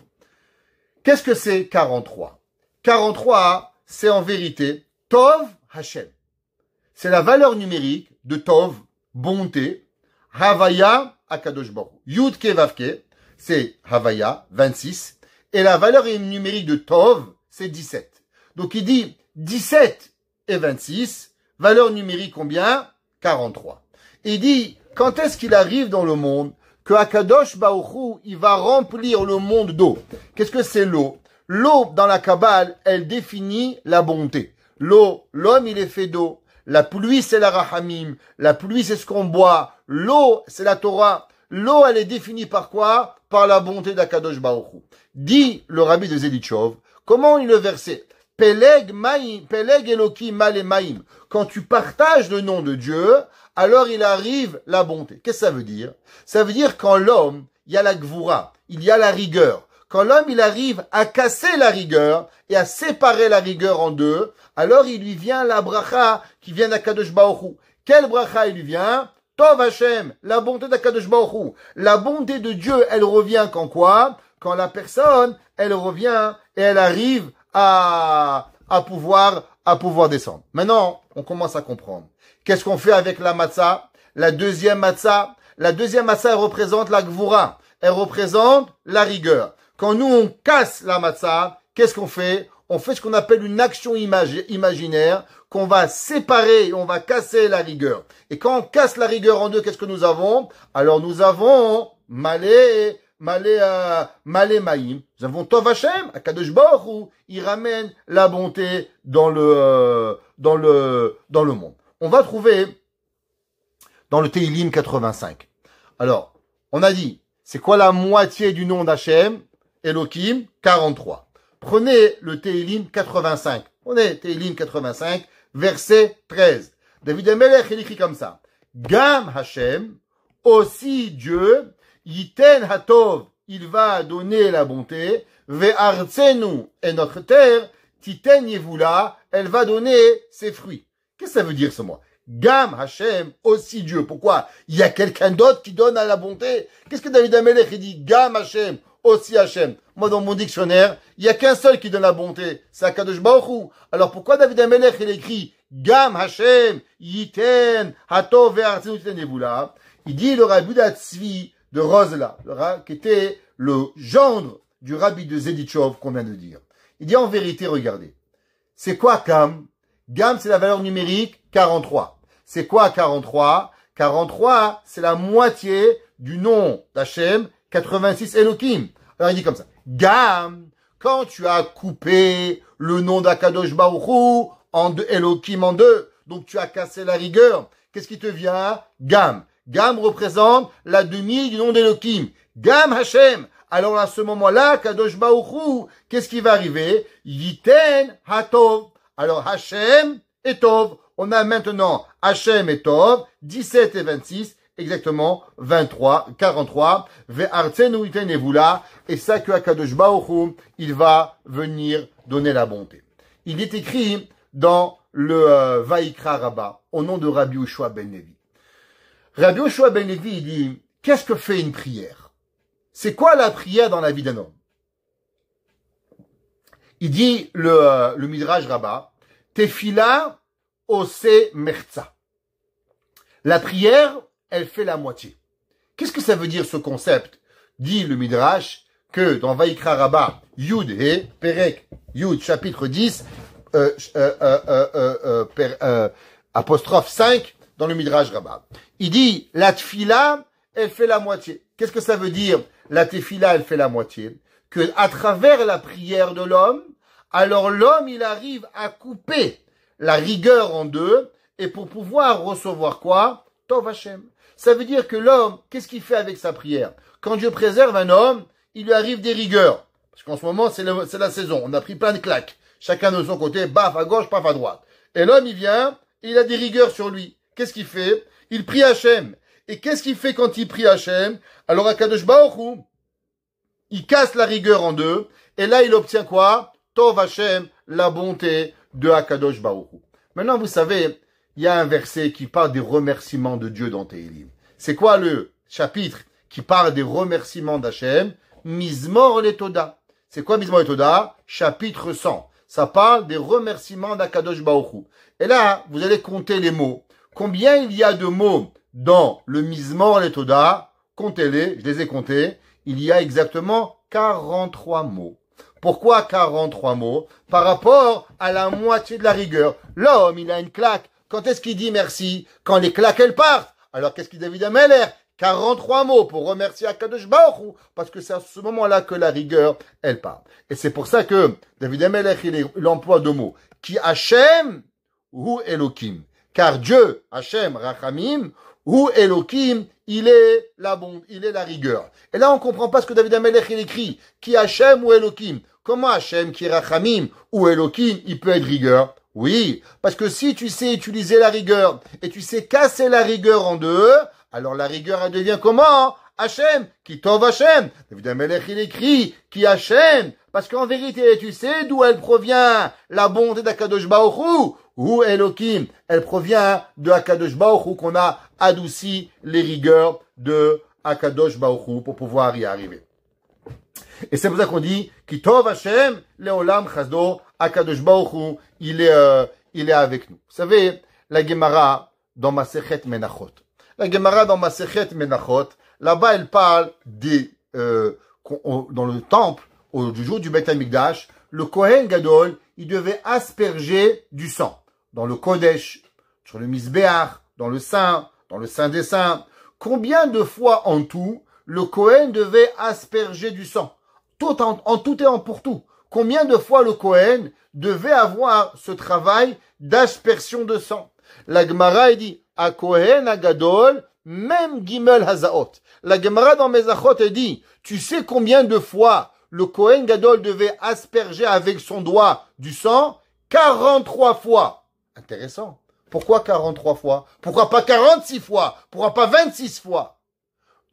Qu'est-ce que c'est 43? 43, c'est en vérité Tov Hashem. C'est la valeur numérique de Tov, bonté, Havaya Akadosh Baruch Hu. Yud Ke Vav Ke, c'est Havaya, 26. Et la valeur numérique de Tov, c'est 17. Donc il dit 17 et 26, valeur numérique combien? 43. Et il dit, quand est-ce qu'il arrive dans le monde que Akadosh Baruch Hu, il va remplir le monde d'eau? Qu'est-ce que c'est l'eau? L'eau, dans la Kabbale, elle définit la bonté. L'eau, l'homme, il est fait d'eau. La pluie, c'est la Rahamim. La pluie, c'est ce qu'on boit. L'eau, c'est la Torah. L'eau, elle est définie par quoi? Par la bonté d'Akadosh Baruch Hu. Dit le rabbi de Zedichov, comment il le verset? Peleg Maïm, Peleg Elokim Malemaïm. Quand tu partages le nom de Dieu, alors il arrive la bonté. Qu'est-ce que ça veut dire? Ça veut dire quand l'homme, il y a la gvoura, il y a la rigueur. Quand l'homme, il arrive à casser la rigueur et à séparer la rigueur en deux, alors il lui vient la bracha qui vient d'Akadosh Baruch Hu. Quelle bracha il lui vient? Tov Hashem, la bonté d'Akadosh Baruch Hu. La bonté de Dieu, elle revient quand quoi? Quand la personne, elle revient et elle arrive à pouvoir descendre. Maintenant, on commence à comprendre. Qu'est-ce qu'on fait avec la matzah? La deuxième matzah, elle représente la gvoura. Elle représente la rigueur. Quand nous, on casse la matzah, qu'est-ce qu'on fait? On fait ce qu'on appelle une action imaginaire, qu'on va séparer et on va casser la rigueur. Et quand on casse la rigueur en deux, qu'est-ce que nous avons? Alors nous avons Malé Maïm. Nous avons Tov Hashem, Akadosh Baruch Hu, il ramène la bonté dans le monde. On va trouver dans le Teilim 85. Alors, on a dit, c'est quoi la moitié du nom d'Hachem? Elohim, 43. Prenez le Teilim 85. Prenez Teilim 85, verset 13. David Amelech, il écrit comme ça. Gam Hashem, aussi Dieu, Yiten Hatov, il va donner la bonté, Ve'artsenu, et notre terre, Titen Yevula, elle va donner ses fruits. Qu'est-ce que ça veut dire ce mot? Gam Hashem, aussi Dieu. Pourquoi? Il y a quelqu'un d'autre qui donne à la bonté. Qu'est-ce que David Amelech dit? Gam Hashem, aussi Hashem. Moi, dans mon dictionnaire, il y a qu'un seul qui donne la bonté. C'est Akadosh Baruch Hu. Alors pourquoi David Amelech, il écrit Gam Hashem, Yiten, Hatov ve'artzenu Titen Yevula? Il dit le rabbi d'Atzvi de Rosela, qui était le gendre du rabbi de Zedichov qu'on vient de dire. Il dit en vérité, regardez. C'est quoi Gam? Gam, c'est la valeur numérique 43. C'est quoi 43? 43, c'est la moitié du nom d'Hachem, 86 Elohim. Alors il dit comme ça. Gam, quand tu as coupé le nom d'Akadosh Baruch Hu en deux, Elohim en deux, donc tu as cassé la rigueur, qu'est-ce qui te vient? Gam. Gam représente la demi du nom d'Elohim. Gam Hashem. Alors à ce moment-là, Kadosh Baruch Hu, qu'est-ce qui va arriver? Yiten Hatov. Alors Hashem et Tov. On a maintenant Hashem et Tov, 17 et 26, exactement 23, 43. Ve'artzenu yiten yevula. Et ça que Kadosh Baruch Hu, il va venir donner la bonté. Il est écrit dans le Vaikra Rabbah, au nom de Rabbi Yoshua ben Levi. Rabbi Yoshua ben Levi, il dit, qu'est-ce que fait une prière? C'est quoi la prière dans la vie d'un homme? Il dit, le Midrash Rabbah, Tefila ose merza. La prière, elle fait la moitié. Qu'est-ce que ça veut dire ce concept? Dit le Midrash, que dans Vaikra Rabbah, Yud et Perek, Yud, chapitre 10, apostrophe 5, dans le Midrash Rabbah. Il dit, la tefila, elle fait la moitié. Qu'est-ce que ça veut dire? La tefila, elle fait la moitié. Que à travers la prière de l'homme, alors l'homme, il arrive à couper la rigueur en deux, et pour pouvoir recevoir quoi? Tov Hashem. Ça veut dire que l'homme, qu'est-ce qu'il fait avec sa prière? Quand Dieu préserve un homme, il lui arrive des rigueurs. Parce qu'en ce moment, c'est la saison. On a pris plein de claques. chacun de son côté, baf à gauche, paf à droite. Et l'homme, il vient, il a des rigueurs sur lui. Qu'est-ce qu'il fait? Il prie Hachem. Et qu'est-ce qu'il fait quand il prie Hachem? Alors, Akadosh Baruch Hu, il casse la rigueur en deux, et là, il obtient quoi? Tov Hachem, la bonté de Akadosh Baruch Hu. Maintenant, vous savez, il y a un verset qui parle des remerciements de Dieu dans Tehillim. C'est quoi le chapitre qui parle des remerciements d'Hachem? Mizmor le Toda. C'est quoi Mizmor le Toda? Chapitre 100. Ça parle des remerciements d'Akadosh Baruch Hu. Et là, vous allez compter les mots. Combien il y a de mots dans le Mizmor le Toda? Comptez-les, je les ai comptés. Il y a exactement 43 mots. Pourquoi 43 mots? Par rapport à la moitié de la rigueur. L'homme, il a une claque. Quand est-ce qu'il dit merci? Quand les claques, elles partent. Alors, qu'est-ce qu'il dit David Ameller? 43 mots pour remercier Akadosh Baruch Hu, parce que c'est à ce moment-là que la rigueur, elle part. Et c'est pour ça que David Ameller, il emploie deux mots. Ki Hashem ou Elohim. Car Dieu, Hashem, Rachamim, ou Elohim, il est la rigueur. Et là, on comprend pas ce que David Ameller, il écrit. Ki Hashem ou Elohim. Comment Hashem, qui est Rachamim, ou Elohim, il peut être rigueur? Oui, parce que si tu sais utiliser la rigueur, et tu sais casser la rigueur en deux, alors la rigueur, elle devient comment? Hachem, qui tov Hachem. David Ameller, il écrit, qui Hachem. Parce qu'en vérité, tu sais d'où elle provient, la bonté d'Akadosh Baruch Hu, ou Elohim. Elle provient de Akadosh Baruch Hu, qu'on a adouci les rigueurs de Akadosh Baruch Hu pour pouvoir y arriver. Et c'est pour ça qu'on dit, qui tov Hachem, leolam chasdo, Akadosh Baruch Hu, il est avec nous. Vous savez, la Gemara, dans Masechet Menachot. La Gemara dans Masechet Menachot, là-bas, elle parle dans le temple, du jour du Beth Amikdash, le Kohen Gadol, il devait asperger du sang. Dans le Kodesh, sur le Misbéach, dans le Saint des Saints. Combien de fois en tout, le Kohen devait asperger du sang? Tout en tout et en pour tout. Combien de fois le Kohen devait avoir ce travail d'aspersion de sang? La Gemara, elle dit, à Kohen Agadol, même Gimel Hazaot. La Gemara dans Mezachot, elle dit, tu sais combien de fois le Kohen Gadol devait asperger avec son doigt du sang? 43 fois. Intéressant. Pourquoi 43 fois? Pourquoi pas 46 fois? Pourquoi pas 26 fois?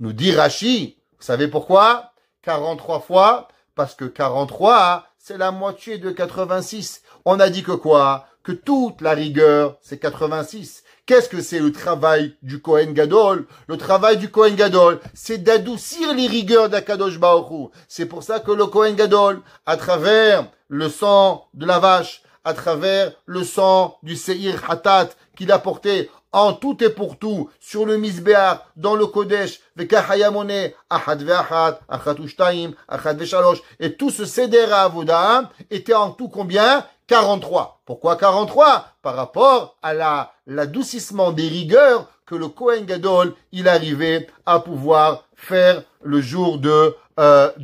Nous dit Rashi, vous savez pourquoi? 43 fois, parce que 43, c'est la moitié de 86. On a dit que quoi? Que toute la rigueur, c'est 86. Qu'est-ce que c'est le travail du Kohen Gadol? Le travail du Kohen Gadol, c'est d'adoucir les rigueurs d'Akadosh Baruch Hu. C'est pour ça que le Kohen Gadol, à travers le sang de la vache, à travers le sang du Seir Hatat qu'il a porté en tout et pour tout sur le Misbéach, dans le Kodesh, Vekahayamone, Ahad Ve'achad, Achat Ushtaim, Achad Ve'shalosh, et tout ce Seder Avoda était en tout combien? 43. Pourquoi 43? Par rapport à l'adoucissement des rigueurs que le Kohen Gadol, il arrivait à pouvoir faire le jour de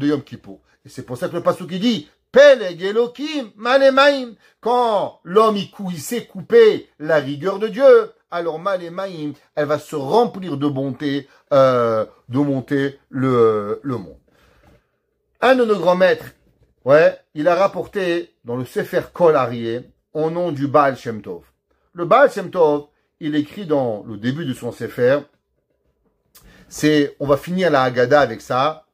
Yom Kippour. Et c'est pour ça que le Pasuk il dit, Peleg Elokim Malemaim. Quand l'homme il sait couper la rigueur de Dieu, alors Malemaim, elle va se remplir de bonté, de monter le monde. Un de nos grands maîtres, il a rapporté dans le Sefer Kol Aryeh au nom du Baal Shem Tov. Le Baal Shem Tov, il écrit dans le début de son Sefer, on va finir la Haggadah avec ça,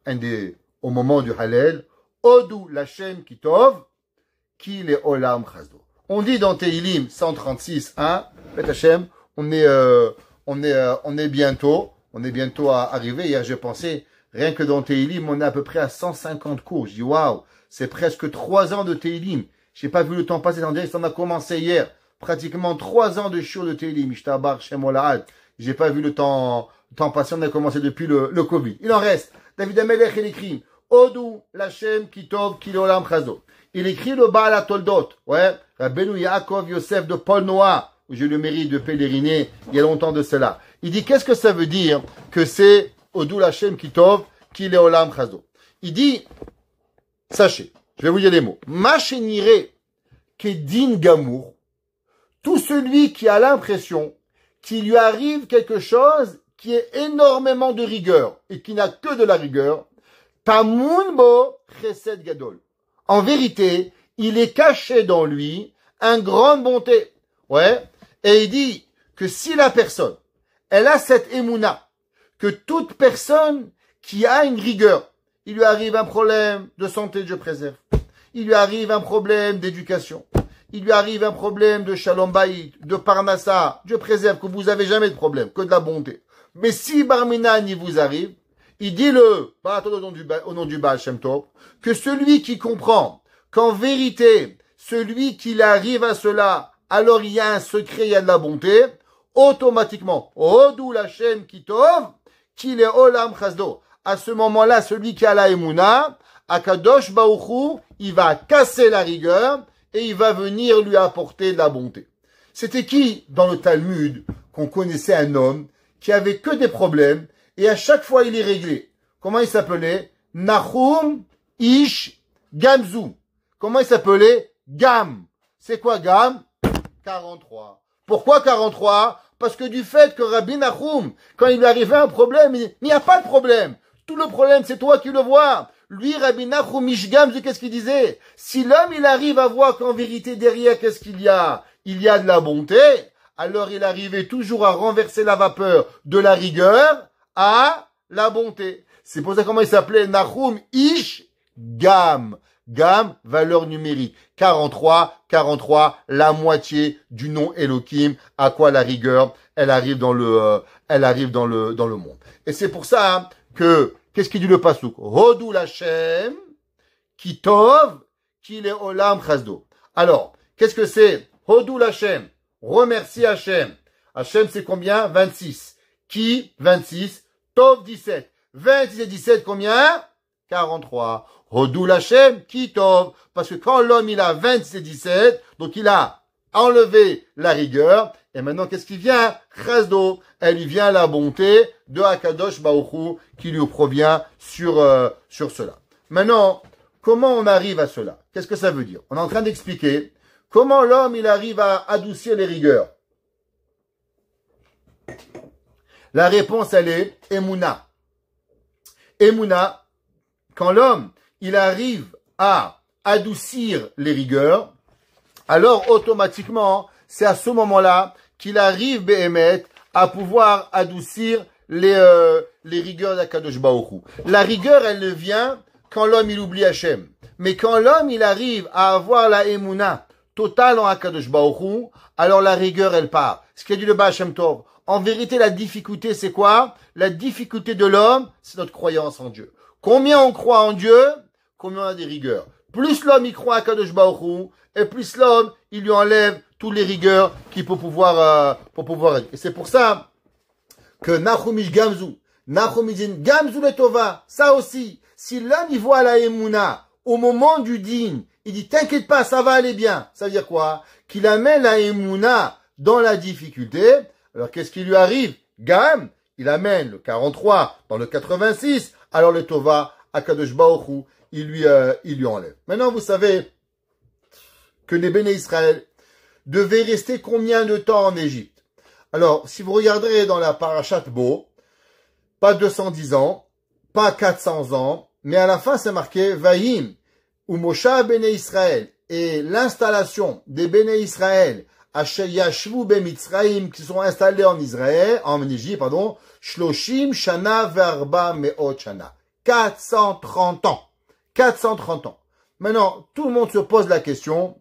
au moment du Hallel, Odou Lashem Kitov, Ki le Olam Chasdo. On dit dans Tehillim 136.1, Bet Hashem, on est bientôt à arriver. Hier, j'ai pensé, rien que dans Tehillim, on est à peu près à 150 cours. Je dis, waouh, c'est presque 3 ans de Tehillim. J'ai pas vu le temps passer, on dirait que ça a commencé hier. Pratiquement 3 ans de shiur de Tehillim. Ishtabar Shem Olahad. J'ai pas vu le temps passer, on a commencé depuis le Covid. Il en reste. David Amelech, il écrit, Odou Lashem Kitov Ki le Olam Chasdo. Il écrit le Baal HaToldot. Rabbeinu Yaakov Yosef de Paul Noah, où j'ai le mérite de pèleriner il y a longtemps de cela. Il dit, qu'est-ce que ça veut dire que c'est Odou Lashem Kitov Ki le Olam Chasdo? Il dit, sachez, je vais vous dire les mots. Machénire Kedin Gamour, tout celui qui a l'impression qu'il lui arrive quelque chose qui est énormément de rigueur et qui n'a que de la rigueur, Tamunbo Chesed Gadol. En vérité, il est caché dans lui une grande bonté. Ouais. Et il dit que si la personne, elle a cette émouna, que toute personne qui a une rigueur, il lui arrive un problème de santé, Dieu préserve. Il lui arrive un problème d'éducation. Il lui arrive un problème de shalom bayit, de parnassa. Dieu préserve que vous avez jamais de problème, que de la bonté. Mais si Barminan il vous arrive, il dit-le, au nom du Baal Shem Tov, que celui qui comprend qu'en vérité, celui qui arrive à cela, alors il y a un secret, il y a de la bonté, automatiquement, Odou Lachem Kitov, qu'il est Olam Chazdo. À ce moment-là, celui qui a la Emouna, Akadosh Baruch Hu, il va casser la rigueur et il va venir lui apporter de la bonté. C'était qui, dans le Talmud, qu'on connaissait un homme qui avait que des problèmes et à chaque fois il est réglé. Comment il s'appelait? Nahum Ish Gamzu. Comment il s'appelait? Gam. C'est quoi Gam? 43. Pourquoi 43? Parce que du fait que Rabbi Nahum, quand il lui arrivait un problème, il n'y a pas de problème. Tout le problème, c'est toi qui le vois. Lui, Rabbi Nahum Ish Gamzu, qu'est-ce qu'il disait? Si l'homme, il arrive à voir qu'en vérité, derrière, qu'est-ce qu'il y a? Il y a de la bonté. Alors, il arrivait toujours à renverser la vapeur de la rigueur à la bonté. C'est pour ça comment il s'appelait Nahum Ish Gam. Gam, valeur numérique. 43, la moitié du nom Elohim. À quoi la rigueur, elle arrive dans le monde. Et c'est pour ça que, qu'est-ce qu'il dit le pasuk? Hodou Lachem, Kitov, Kile Olam Chazdo. Alors, qu'est-ce que c'est? Hodou Lachem. Remercie Hachem. Hachem, c'est combien? 26. Qui? 26. Tov, 17. 26 et 17, combien? 43. Hodou Lachem, qui Tov. Parce que quand l'homme, il a 26 et 17, donc il a enlevé la rigueur, et maintenant, qu'est-ce qui vient? Chazdo. Elle lui vient la bonté de Akadosh Baruch Hu, qui lui provient sur cela. Maintenant, comment on arrive à cela? Qu'est-ce que ça veut dire? On est en train d'expliquer comment l'homme, il arrive à adoucir les rigueurs. La réponse, elle est Emouna. Emouna, quand l'homme, il arrive à adoucir les rigueurs, alors automatiquement, c'est à ce moment-là qu'il arrive, Behemet, à pouvoir adoucir les rigueurs d'Akadosh Baruch Hu. La rigueur, elle ne vient quand l'homme, il oublie Hachem. Mais quand l'homme, il arrive à avoir la Emouna totale en Akadosh Baruch Hu, alors la rigueur, elle part. Ce qu'a dit le Baal Shem Tov. En vérité, la difficulté, c'est quoi? La difficulté de l'homme, c'est notre croyance en Dieu. Combien on croit en Dieu? Combien on a des rigueurs? Plus l'homme, il croit à Kadosh Baruch Hu, et plus l'homme, il lui enlève toutes les rigueurs qu'il peut pouvoir aider. Et c'est pour ça que Nahum Ish Gamzu, Nahum Ish Gamzu Letova, ça aussi, si l'homme, il voit la Emouna, au moment du din, il dit, t'inquiète pas, ça va aller bien. Ça veut dire quoi? Qu'il amène la Emouna dans la difficulté. Alors, qu'est-ce qui lui arrive? Gam, il amène le 43 dans le 86. Alors, le Tova, Akadosh Baruch Hu, il lui enlève. Maintenant, vous savez que les Béné Israël devaient rester combien de temps en Égypte? Alors, si vous regarderez dans la Parashat Bo, pas 210 ans, pas 400 ans, mais à la fin, c'est marqué Vahim ou Mosha Béné Israël. Et l'installation des Béné Israël, Asher Yashvu Bemitzraim, qui sont installés en Israël, en Égypte, pardon, Shloshim Shana Verba Meot Shana. 430 ans. 430 ans. Maintenant, tout le monde se pose la question.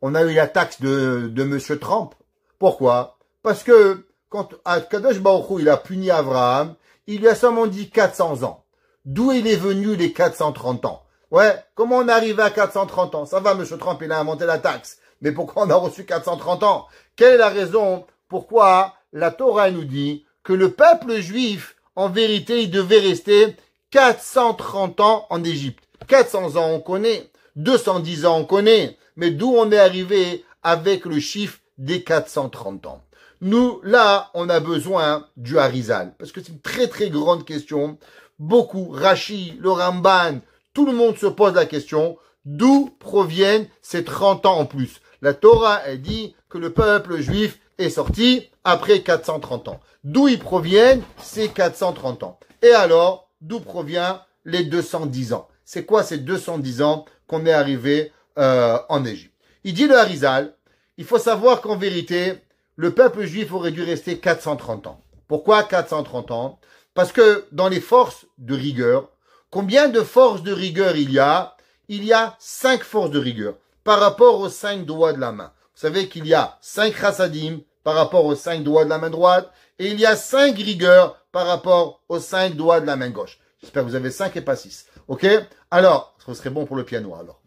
On a eu la taxe de Monsieur Trump. Pourquoi? Parce que quand Kadosh Baruch Hu, il a puni Abraham, il lui a seulement dit 400 ans. D'où il est venu les 430 ans? Ouais, comment on arrive à 430 ans? Ça va, Monsieur Trump, il a inventé la taxe. Mais pourquoi on a reçu 430 ans? Quelle est la raison pourquoi la Torah nous dit que le peuple juif, en vérité, il devait rester 430 ans en Égypte? 400 ans, on connaît. 210 ans, on connaît. Mais d'où on est arrivé avec le chiffre des 430 ans? Nous, là, on a besoin du Harizal. Parce que c'est une très, très grande question. Beaucoup, Rashi, le Ramban, tout le monde se pose la question. D'où proviennent ces 30 ans en plus? La Torah, elle dit que le peuple juif est sorti après 430 ans. D'où ils proviennent ces 430 ans? Et alors, d'où provient les 210 ans? C'est quoi ces 210 ans qu'on est arrivé en Égypte. Il dit le Harizal, il faut savoir qu'en vérité, le peuple juif aurait dû rester 430 ans. Pourquoi 430 ans? Parce que dans les forces de rigueur, combien de forces de rigueur il y a? Il y a 5 forces de rigueur par rapport aux 5 doigts de la main. Vous savez qu'il y a 5 chassadim par rapport aux 5 doigts de la main droite et il y a 5 rigueurs par rapport aux 5 doigts de la main gauche. J'espère que vous avez 5 et pas 6. Ok? Alors, ce serait bon pour le piano alors.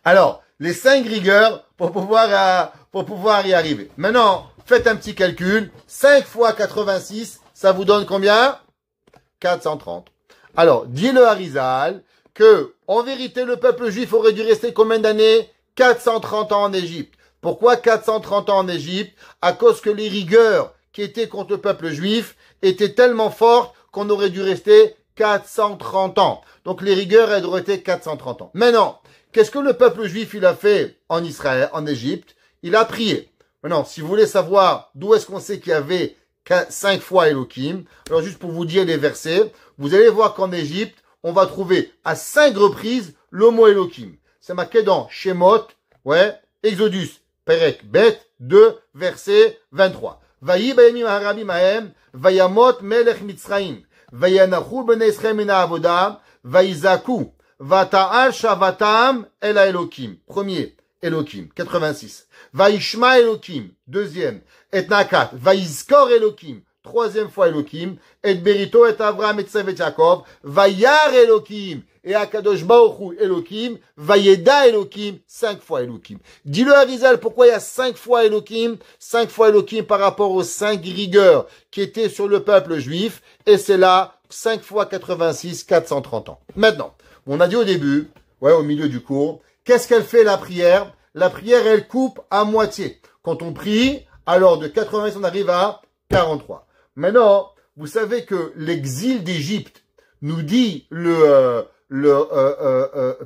Alors, les 5 rigueurs pour pouvoir y arriver. Maintenant, faites un petit calcul. 5 fois 86, ça vous donne combien? 430. Alors, dit le Harizal que, en vérité, le peuple juif aurait dû rester combien d'années? 430 ans en Égypte. Pourquoi 430 ans en Égypte? À cause que les rigueurs qui étaient contre le peuple juif étaient tellement fortes qu'on aurait dû rester 430 ans. Donc, les rigueurs auraient dû rester 430 ans. Maintenant, qu'est-ce que le peuple juif il a fait en Israël, en Égypte? Il a prié. Maintenant, si vous voulez savoir d'où est-ce qu'on sait qu'il y avait 5 fois Elohim, alors juste pour vous dire les versets, vous allez voir qu'en Égypte, on va trouver à 5 reprises le mot Elohim. C'est marqué dans Shemot, ouais, Exodus, Perek, Bet, 2, verset 23. Vayi bayamim harabim haem, vayamot melech Mitzraim, vayanachu bnei Israël min ha'avoda, vayizaku, vata'al shavatam el Elohim. Premier, Elohim, 86. Vaishma Elohim, deuxième, et Nakat, Vaizkor Elohim, troisième fois Elohim, et Berito et Avraham et Tsev et Yaakov, Vayar Elohim, et Akadosh Baruch Hu Elohim, Vayeda Elohim, 5 fois Elohim. Dis-le à Harizal, pourquoi il y a 5 fois Elohim? 5 fois Elohim par rapport aux 5 rigueurs qui étaient sur le peuple juif, et c'est là, 5 fois 86, 430 ans. Maintenant, on a dit au début, ouais, au milieu du cours, qu'est-ce qu'elle fait la prière? La prière, elle coupe à moitié. Quand on prie, alors de 90, on arrive à 43. Maintenant, vous savez que l'exil d'Égypte nous dit le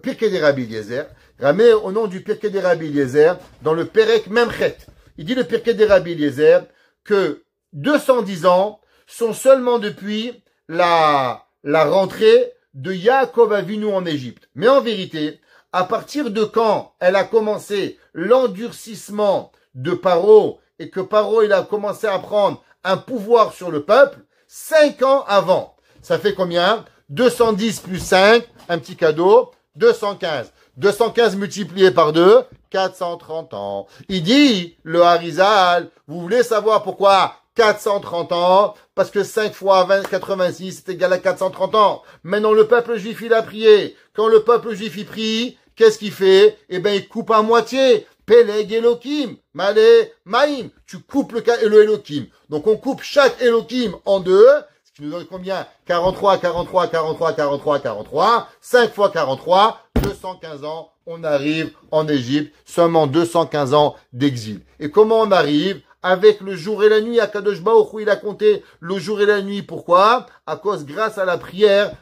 Pirkei des Rabbi Eliezer, ramé au nom du Pirkei des Rabbi Eliezer, dans le Perek Memchet. Il dit le Pirkei des Rabbi Eliezer que 210 ans sont seulement depuis la rentrée de Yaakov Avinu en Égypte. Mais en vérité, à partir de quand elle a commencé l'endurcissement de Paro et que Paro il a commencé à prendre un pouvoir sur le peuple, 5 ans avant. Ça fait combien? 210 plus 5, un petit cadeau, 215. 215 multiplié par 2, 430 ans. Il dit, le Harizal, vous voulez savoir pourquoi 430 ans? Parce que 5 fois 86 c'est égal à 430 ans. Maintenant, le peuple juif, il a prié. Quand le peuple juif, il prie, qu'est-ce qu'il fait? Eh ben, il coupe à moitié. Peleg Elohim, Malé, Maïm. Tu coupes le Elohim. Donc, on coupe chaque Elohim en 2. Ce qui nous donne combien? 43, 43, 43, 43, 43. 5 fois 43, 215 ans. On arrive en Égypte. Seulement 215 ans d'exil. Et comment on arrive? Avec le jour et la nuit, Akadosh Baruch Hu, il a compté le jour et la nuit. Pourquoi? À cause, grâce à la prière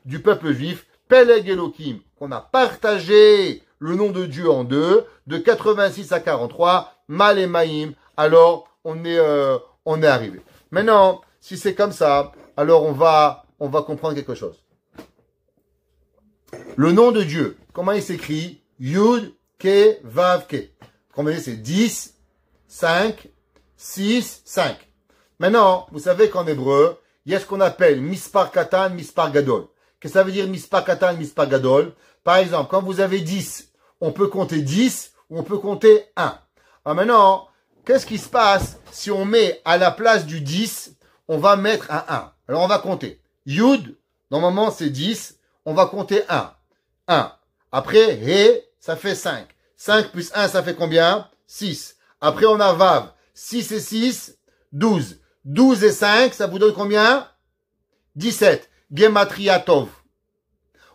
du peuple juif, Peleg Elohim, qu'on a partagé le nom de Dieu en 2, de 86 à 43, Mal et Maïm, alors on est arrivé. Maintenant, si c'est comme ça, alors on va comprendre quelque chose. Le nom de Dieu, comment il s'écrit? Yud, Ke, Vav, Ke. Comment c'est 10, 5, 6, 5. Maintenant, vous savez qu'en hébreu, il y a ce qu'on appelle Mispar Katan, Mispar Gadol. Qu'est-ce que ça veut dire Mispar Katan, Mispar Gadol? Par exemple, quand vous avez 10, on peut compter 10 ou on peut compter 1. Alors maintenant, qu'est-ce qui se passe si on met à la place du 10, on va mettre un 1. Alors on va compter. Yud, normalement c'est 10, on va compter 1. 1. Après, He, ça fait 5. 5 plus 1, ça fait combien? 6. Après, on a Vav. 6 et 6, 12. 12 et 5, ça vous donne combien? 17. Gematria Tov.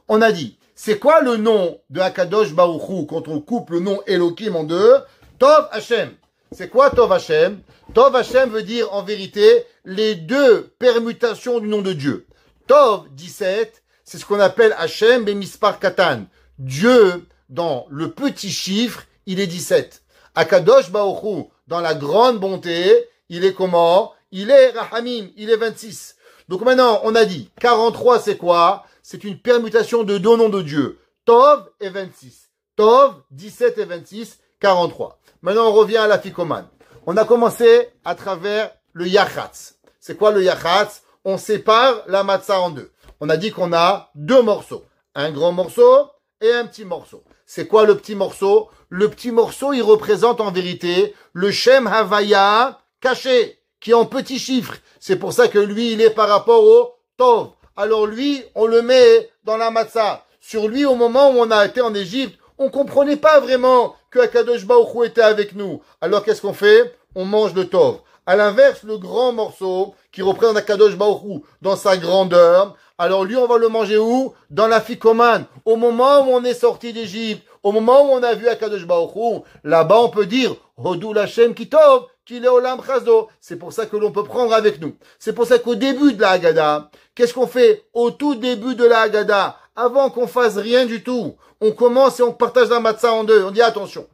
On a dit, c'est quoi le nom de Akadosh Baruch Hu quand on coupe le nom Elohim en 2? Tov Hashem. C'est quoi Tov Hashem? Tov Hashem veut dire en vérité les 2 permutations du nom de Dieu. Tov 17, c'est ce qu'on appelle Hashem Bemispar Katan. Dieu, dans le petit chiffre, il est 17. Akadosh Baruch Hu, dans la grande bonté, il est comment? Il est Rahamim, il est 26. Donc maintenant, on a dit, 43 c'est quoi? C'est une permutation de 2 noms de Dieu. Tov et 26. Tov, 17 et 26, 43. Maintenant, on revient à la ficomane. On a commencé à travers le yachatz. C'est quoi le yachatz? On sépare la matzah en deux. On a dit qu'on a deux morceaux. Un grand morceau et un petit morceau. C'est quoi le petit morceau? Le petit morceau, il représente en vérité le Shem Havaya caché, qui est en petits chiffres. C'est pour ça que lui, il est par rapport au Tov. Alors lui, on le met dans la matzah. Sur lui, au moment où on a été en Égypte, on comprenait pas vraiment que Akadosh Baruch Hu était avec nous. Alors qu'est-ce qu'on fait? On mange le Tov. À l'inverse, le grand morceau qui représente Akadosh Baruch Hu dans sa grandeur, alors lui, on va le manger où? Dans la ficomane. Au moment où on est sorti d'Égypte, au moment où on a vu Akadosh Baruch Hu, là-bas on peut dire Hodou Lashem Kitov, qu'il est Olam Chazo. C'est pour ça que l'on peut prendre avec nous. C'est pour ça qu'au début de la Haggadah, qu'est-ce qu'on fait? Au tout début de la Haggadah, avant qu'on fasse rien du tout, on commence et on partage la matzah en deux. On dit attention.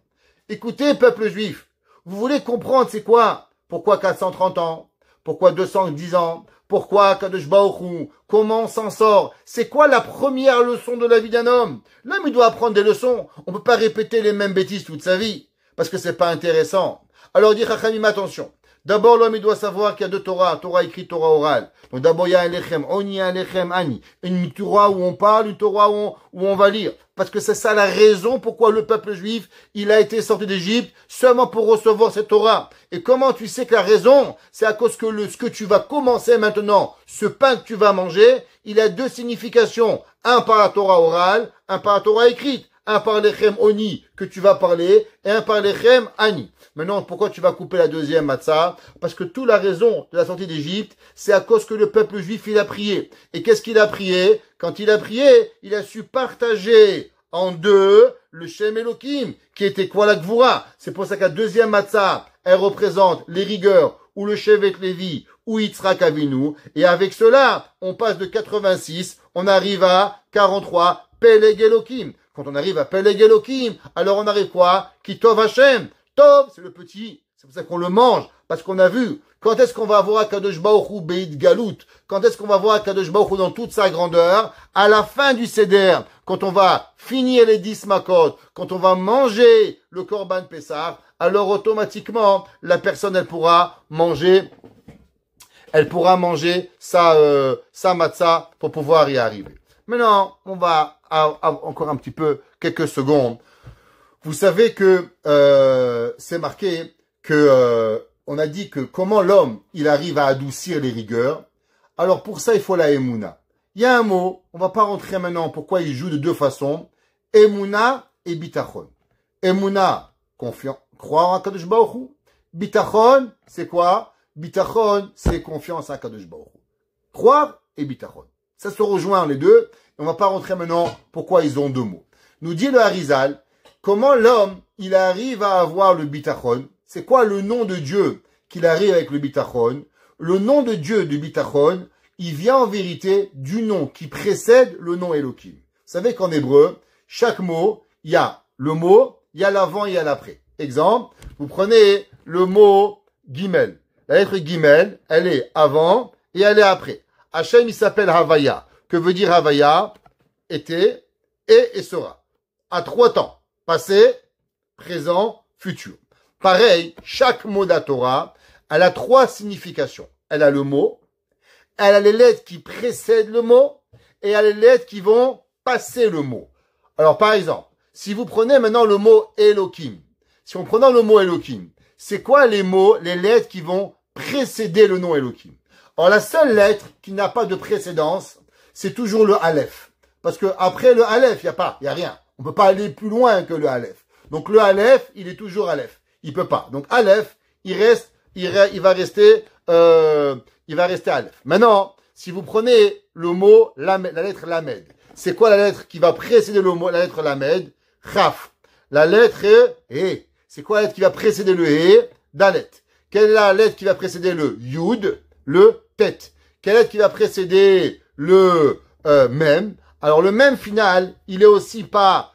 Écoutez, peuple juif, vous voulez comprendre c'est quoi? Pourquoi 430 ans? Pourquoi 210 ans? Pourquoi Kadosh Baruch Hu? Comment on s'en sort? C'est quoi la première leçon de la vie d'un homme? L'homme, il doit apprendre des leçons. On peut pas répéter les mêmes bêtises toute sa vie. Parce que c'est pas intéressant. Alors, dit Chachamim, attention. D'abord, l'homme, il doit savoir qu'il y a deux Torah. Torah écrite, Torah orale. Donc, d'abord, il y a un lechem oni, un lechem ani. Une Torah où on parle, une Torah où on va lire. Parce que c'est ça la raison pourquoi le peuple juif, il a été sorti d'Égypte seulement pour recevoir cette Torah. Et comment tu sais que la raison, c'est à cause que ce que tu vas commencer maintenant, ce pain que tu vas manger, il a deux significations. Un par la Torah orale, un par la Torah écrite. Un par lechem oni que tu vas parler et un par lechem ani. Maintenant, pourquoi tu vas couper la deuxième matzah? Parce que toute la raison de la sortie d'Égypte, c'est à cause que le peuple juif, il a prié. Et qu'est-ce qu'il a prié? Quand il a prié, il a su partager en deux le Shem Elohim, qui était quoi la Gvura. C'est pour ça que la deuxième matzah, elle représente les rigueurs, ou le Shevet Lévi, ou Yitzhak Avinu. Et avec cela, on passe de 86, on arrive à 43, Peleg Elohim. Quand on arrive à Peleg Elohim, alors on arrive quoi? Kitov Hashem. Tov, c'est le petit. C'est pour ça qu'on le mange. Parce qu'on a vu. Quand est-ce qu'on va voir Akadosh Baruch Hu Beit Galout? Quand est-ce qu'on va voir Akadosh Baruch Hu dans toute sa grandeur? À la fin du Seder. Quand on va finir les 10 Makot. Quand on va manger le Korban Pessah. Alors automatiquement, la personne, elle pourra manger sa matzah pour pouvoir y arriver. Maintenant, on va encore un petit peu, quelques secondes. Vous savez que c'est marqué que on a dit que comment l'homme il arrive à adoucir les rigueurs. Alors pour ça il faut la Emouna. Il y a un mot, on va pas rentrer maintenant pourquoi il joue de deux façons. Emouna et Bitachon. Emouna, confiant, croire en Kadosh Baruch Hu. Bitachon, c'est quoi? Bitachon, c'est confiance en Kadosh Baruch Hu. Croire et Bitachon. Ça se rejoint les deux. On va pas rentrer maintenant pourquoi ils ont deux mots. Nous dit le Harizal, comment l'homme, il arrive à avoir le bitachon? C'est quoi le nom de Dieu qu'il arrive avec le bitachon? Le nom de Dieu du bitachon, il vient en vérité du nom qui précède le nom Elohim. Vous savez qu'en hébreu, chaque mot, il y a le mot, il y a l'avant et il y a l'après. Exemple, vous prenez le mot Gimel. La lettre Gimel, elle est avant et elle est après. Hachem, il s'appelle Havaya. Que veut dire Havaya? Était, est et sera. À 3 temps. Passé, présent, futur. Pareil, chaque mot de la Torah, elle a 3 significations. Elle a le mot, elle a les lettres qui précèdent le mot, et elle a les lettres qui vont passer le mot. Alors, par exemple, si vous prenez maintenant le mot Elohim, si on prend le mot Elohim, c'est quoi les mots, les lettres qui vont précéder le nom Elohim? Alors, la seule lettre qui n'a pas de précédence, c'est toujours le Aleph. Parce que après le Aleph, il y a rien. On peut pas aller plus loin que le Aleph. Donc le Aleph, il est toujours Aleph. Il peut pas. Donc Aleph, il va rester Aleph. Maintenant, si vous prenez le mot la lettre Lamed, c'est quoi la lettre qui va précéder le mot, la lettre Lamed? Chaf. La lettre He. C'est quoi la lettre qui va précéder le He? Dalet. Quelle est la lettre qui va précéder le Yud? Le Tet. Quelle lettre qui va précéder le Mem? Alors le Mem final, il est aussi pas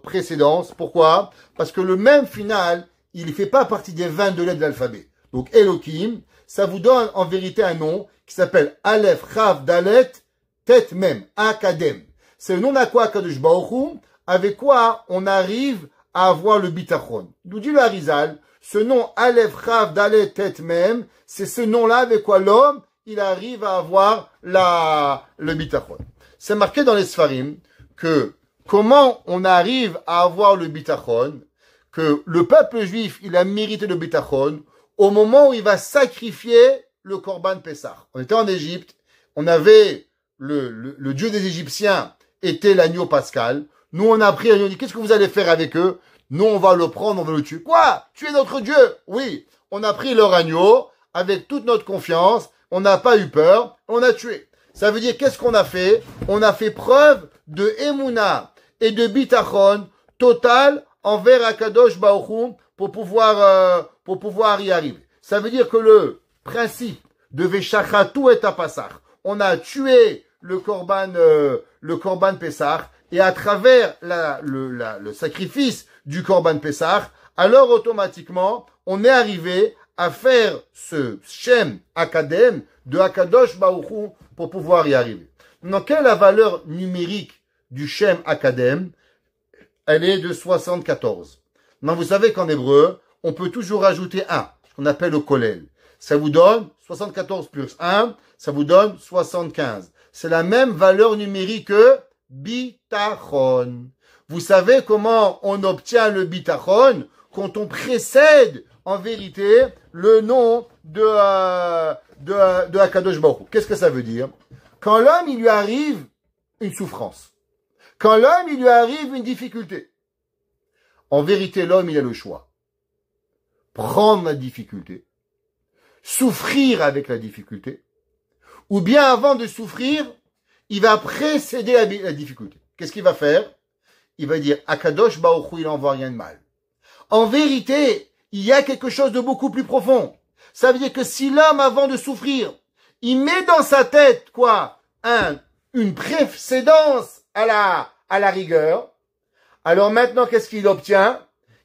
précédence. Pourquoi? Parce que le Mem final, il ne fait pas partie des 22 lettres de l'alphabet. Donc Elohim, ça vous donne en vérité un nom qui s'appelle Aleph, Chav, Dalet, Tet, Mem, Akadem. C'est le nom d'Akwa Kadosh Baruch Hu avec quoi on arrive à avoir le bitachon. Nous dit le Harizal, ce nom Aleph Chav Dalet Tet Mem, c'est ce nom-là avec quoi l'homme, il arrive à avoir le bitachon. C'est marqué dans les Sfarim que comment on arrive à avoir le bitachon, que le peuple juif, il a mérité le bitachon au moment où il va sacrifier le Korban Pessah. On était en Égypte, on avait le dieu des Égyptiens était l'agneau pascal. Nous, on a pris l'agneau, on dit, qu'est-ce que vous allez faire avec eux? Nous, on va le prendre, on va le tuer. Quoi? Tu es notre Dieu? Oui. On a pris leur agneau avec toute notre confiance, on n'a pas eu peur, on a tué. Ça veut dire, qu'est-ce qu'on a fait? On a fait preuve de Emouna et de bitachon total envers Akadosh Baruch Hu pour pouvoir y arriver. Ça veut dire que le principe de Veshachatu et Apasach, on a tué le Korban Pessah, et à travers le sacrifice du Korban Pessah, alors automatiquement, on est arrivé à faire ce Shem Akadem de Akadosh Baruch Hu pour pouvoir y arriver. Donc, quelle est la valeur numérique du Shem Akadem? Elle est de 74. Donc, vous savez qu'en hébreu, on peut toujours rajouter 1, ce qu'on appelle le kolel. Ça vous donne 74 plus 1, ça vous donne 75. C'est la même valeur numérique que bitachon. Vous savez comment on obtient le bitachon? Quand on précède, en vérité, le nom de Akadosh Baruch Hu. Qu'est-ce que ça veut dire? Quand l'homme, il lui arrive une souffrance. Quand l'homme, il lui arrive une difficulté. En vérité, l'homme, il a le choix. Prendre la difficulté. Souffrir avec la difficulté. Ou bien avant de souffrir, il va précéder la difficulté. Qu'est-ce qu'il va faire? Il va dire, Akadosh Baruch Hu, il n'en voit rien de mal. En vérité, il y a quelque chose de beaucoup plus profond. Ça veut dire que si l'homme, avant de souffrir, il met dans sa tête, quoi, une précédence à la rigueur, alors maintenant, qu'est-ce qu'il obtient?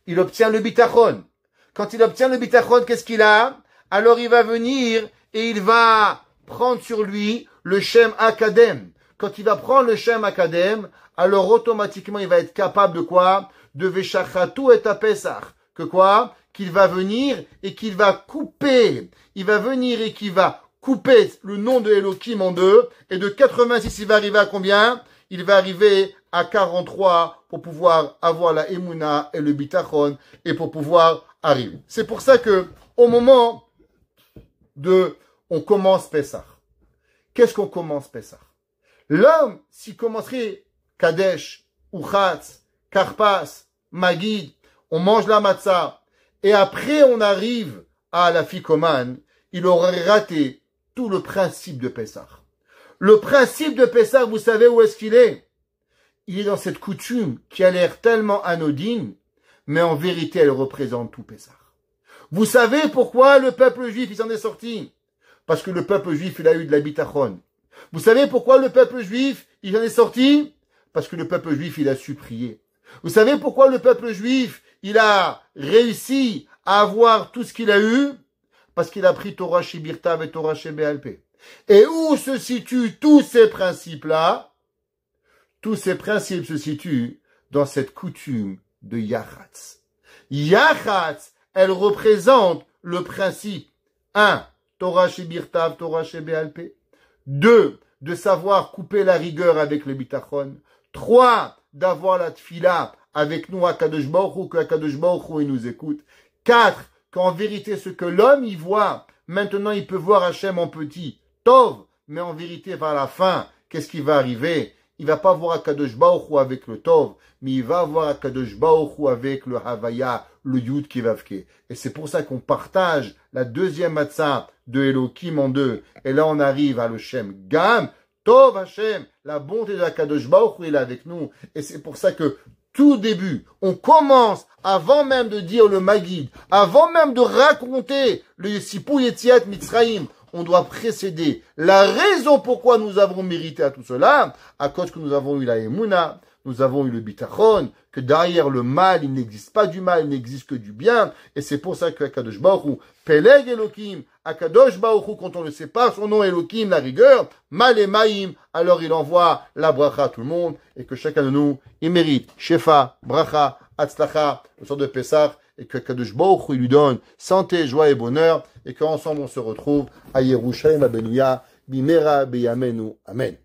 Il obtient le bitachon. Quand il obtient le bitachon, qu'est-ce qu'il a? Alors il va venir et il va prendre sur lui le Shem Akadem. Quand il va prendre le Shem Akadem, alors automatiquement il va être capable de quoi? De Veshachatu et Pesach. Que quoi? Qu'il va venir et qu'il va couper. Il va venir et qu'il va couper le nom de Elohim en deux. Et de 86, il va arriver à combien? Il va arriver à 43 pour pouvoir avoir la Emouna et le Bitachon et pour pouvoir arriver. C'est pour ça que au moment on commence Pessah. Qu'est-ce qu'on commence Pessah? L'homme, s'il commencerait Kadesh, Uchatz, Karpas, Magid, on mange la matzah, et après on arrive à la Fikoman, il aurait raté tout le principe de Pessah. Le principe de Pessah, vous savez où est-ce qu'il est? Il est dans cette coutume qui a l'air tellement anodine, mais en vérité elle représente tout Pessah. Vous savez pourquoi le peuple juif il s'en est sorti? Parce que le peuple juif il a eu de la bitachon. Vous savez pourquoi le peuple juif il en est sorti? Parce que le peuple juif il a su prier. Vous savez pourquoi le peuple juif il a réussi à avoir tout ce qu'il a eu? Parce qu'il a pris Torah Shebirtav et Torah Shebealpé. Et où se situent tous ces principes-là? Tous ces principes se situent dans cette coutume de Yachatz. Yachatz, elle représente le principe 1. Torah Shebirtav, Torah Shebealpé. 2. De savoir couper la rigueur avec le bitachon. 3. D'avoir la tfila avec nous à Kadosh Baruch Hu, que Kadosh Baruch Hu il nous écoute. 4. Qu'en vérité ce que l'homme y voit, maintenant il peut voir Hachem en petit, Tov, mais en vérité vers la fin, qu'est-ce qui va arriver? Il va pas voir Akadosh Baruch Hu avec le Tov, mais il va voir Akadosh Baruch Hu avec le Havaya, le Yud Kivavke. Et c'est pour ça qu'on partage la deuxième matzah de Elohim en deux. Et là on arrive à le Shem Gam, Tov Hashem, la bonté de Akadosh Baruch Hu il est avec nous. Et c'est pour ça que tout début, on commence, avant même de dire le Magid, avant même de raconter le Sipou Yetziat Mitzrayim, on doit précéder la raison pourquoi nous avons mérité à tout cela, à cause que nous avons eu la Emouna, nous avons eu le bitachon, que derrière le mal, il n'existe pas du mal, il n'existe que du bien, et c'est pour ça que Akadosh Baruch Hu, Peleg Elohim, Akadosh Baruch Hu, quand on le sépare, son nom Elohim, la rigueur, mal et maïm, alors il envoie la bracha à tout le monde, et que chacun de nous, il mérite Shefa, bracha, Hatzlacha, le soir de Pessah, et que Akadosh Baruch Hu, il lui donne santé, joie et bonheur, et qu'ensemble on se retrouve à Yerushalayim, à Benouya, Bimera, Beyamenu, Amen.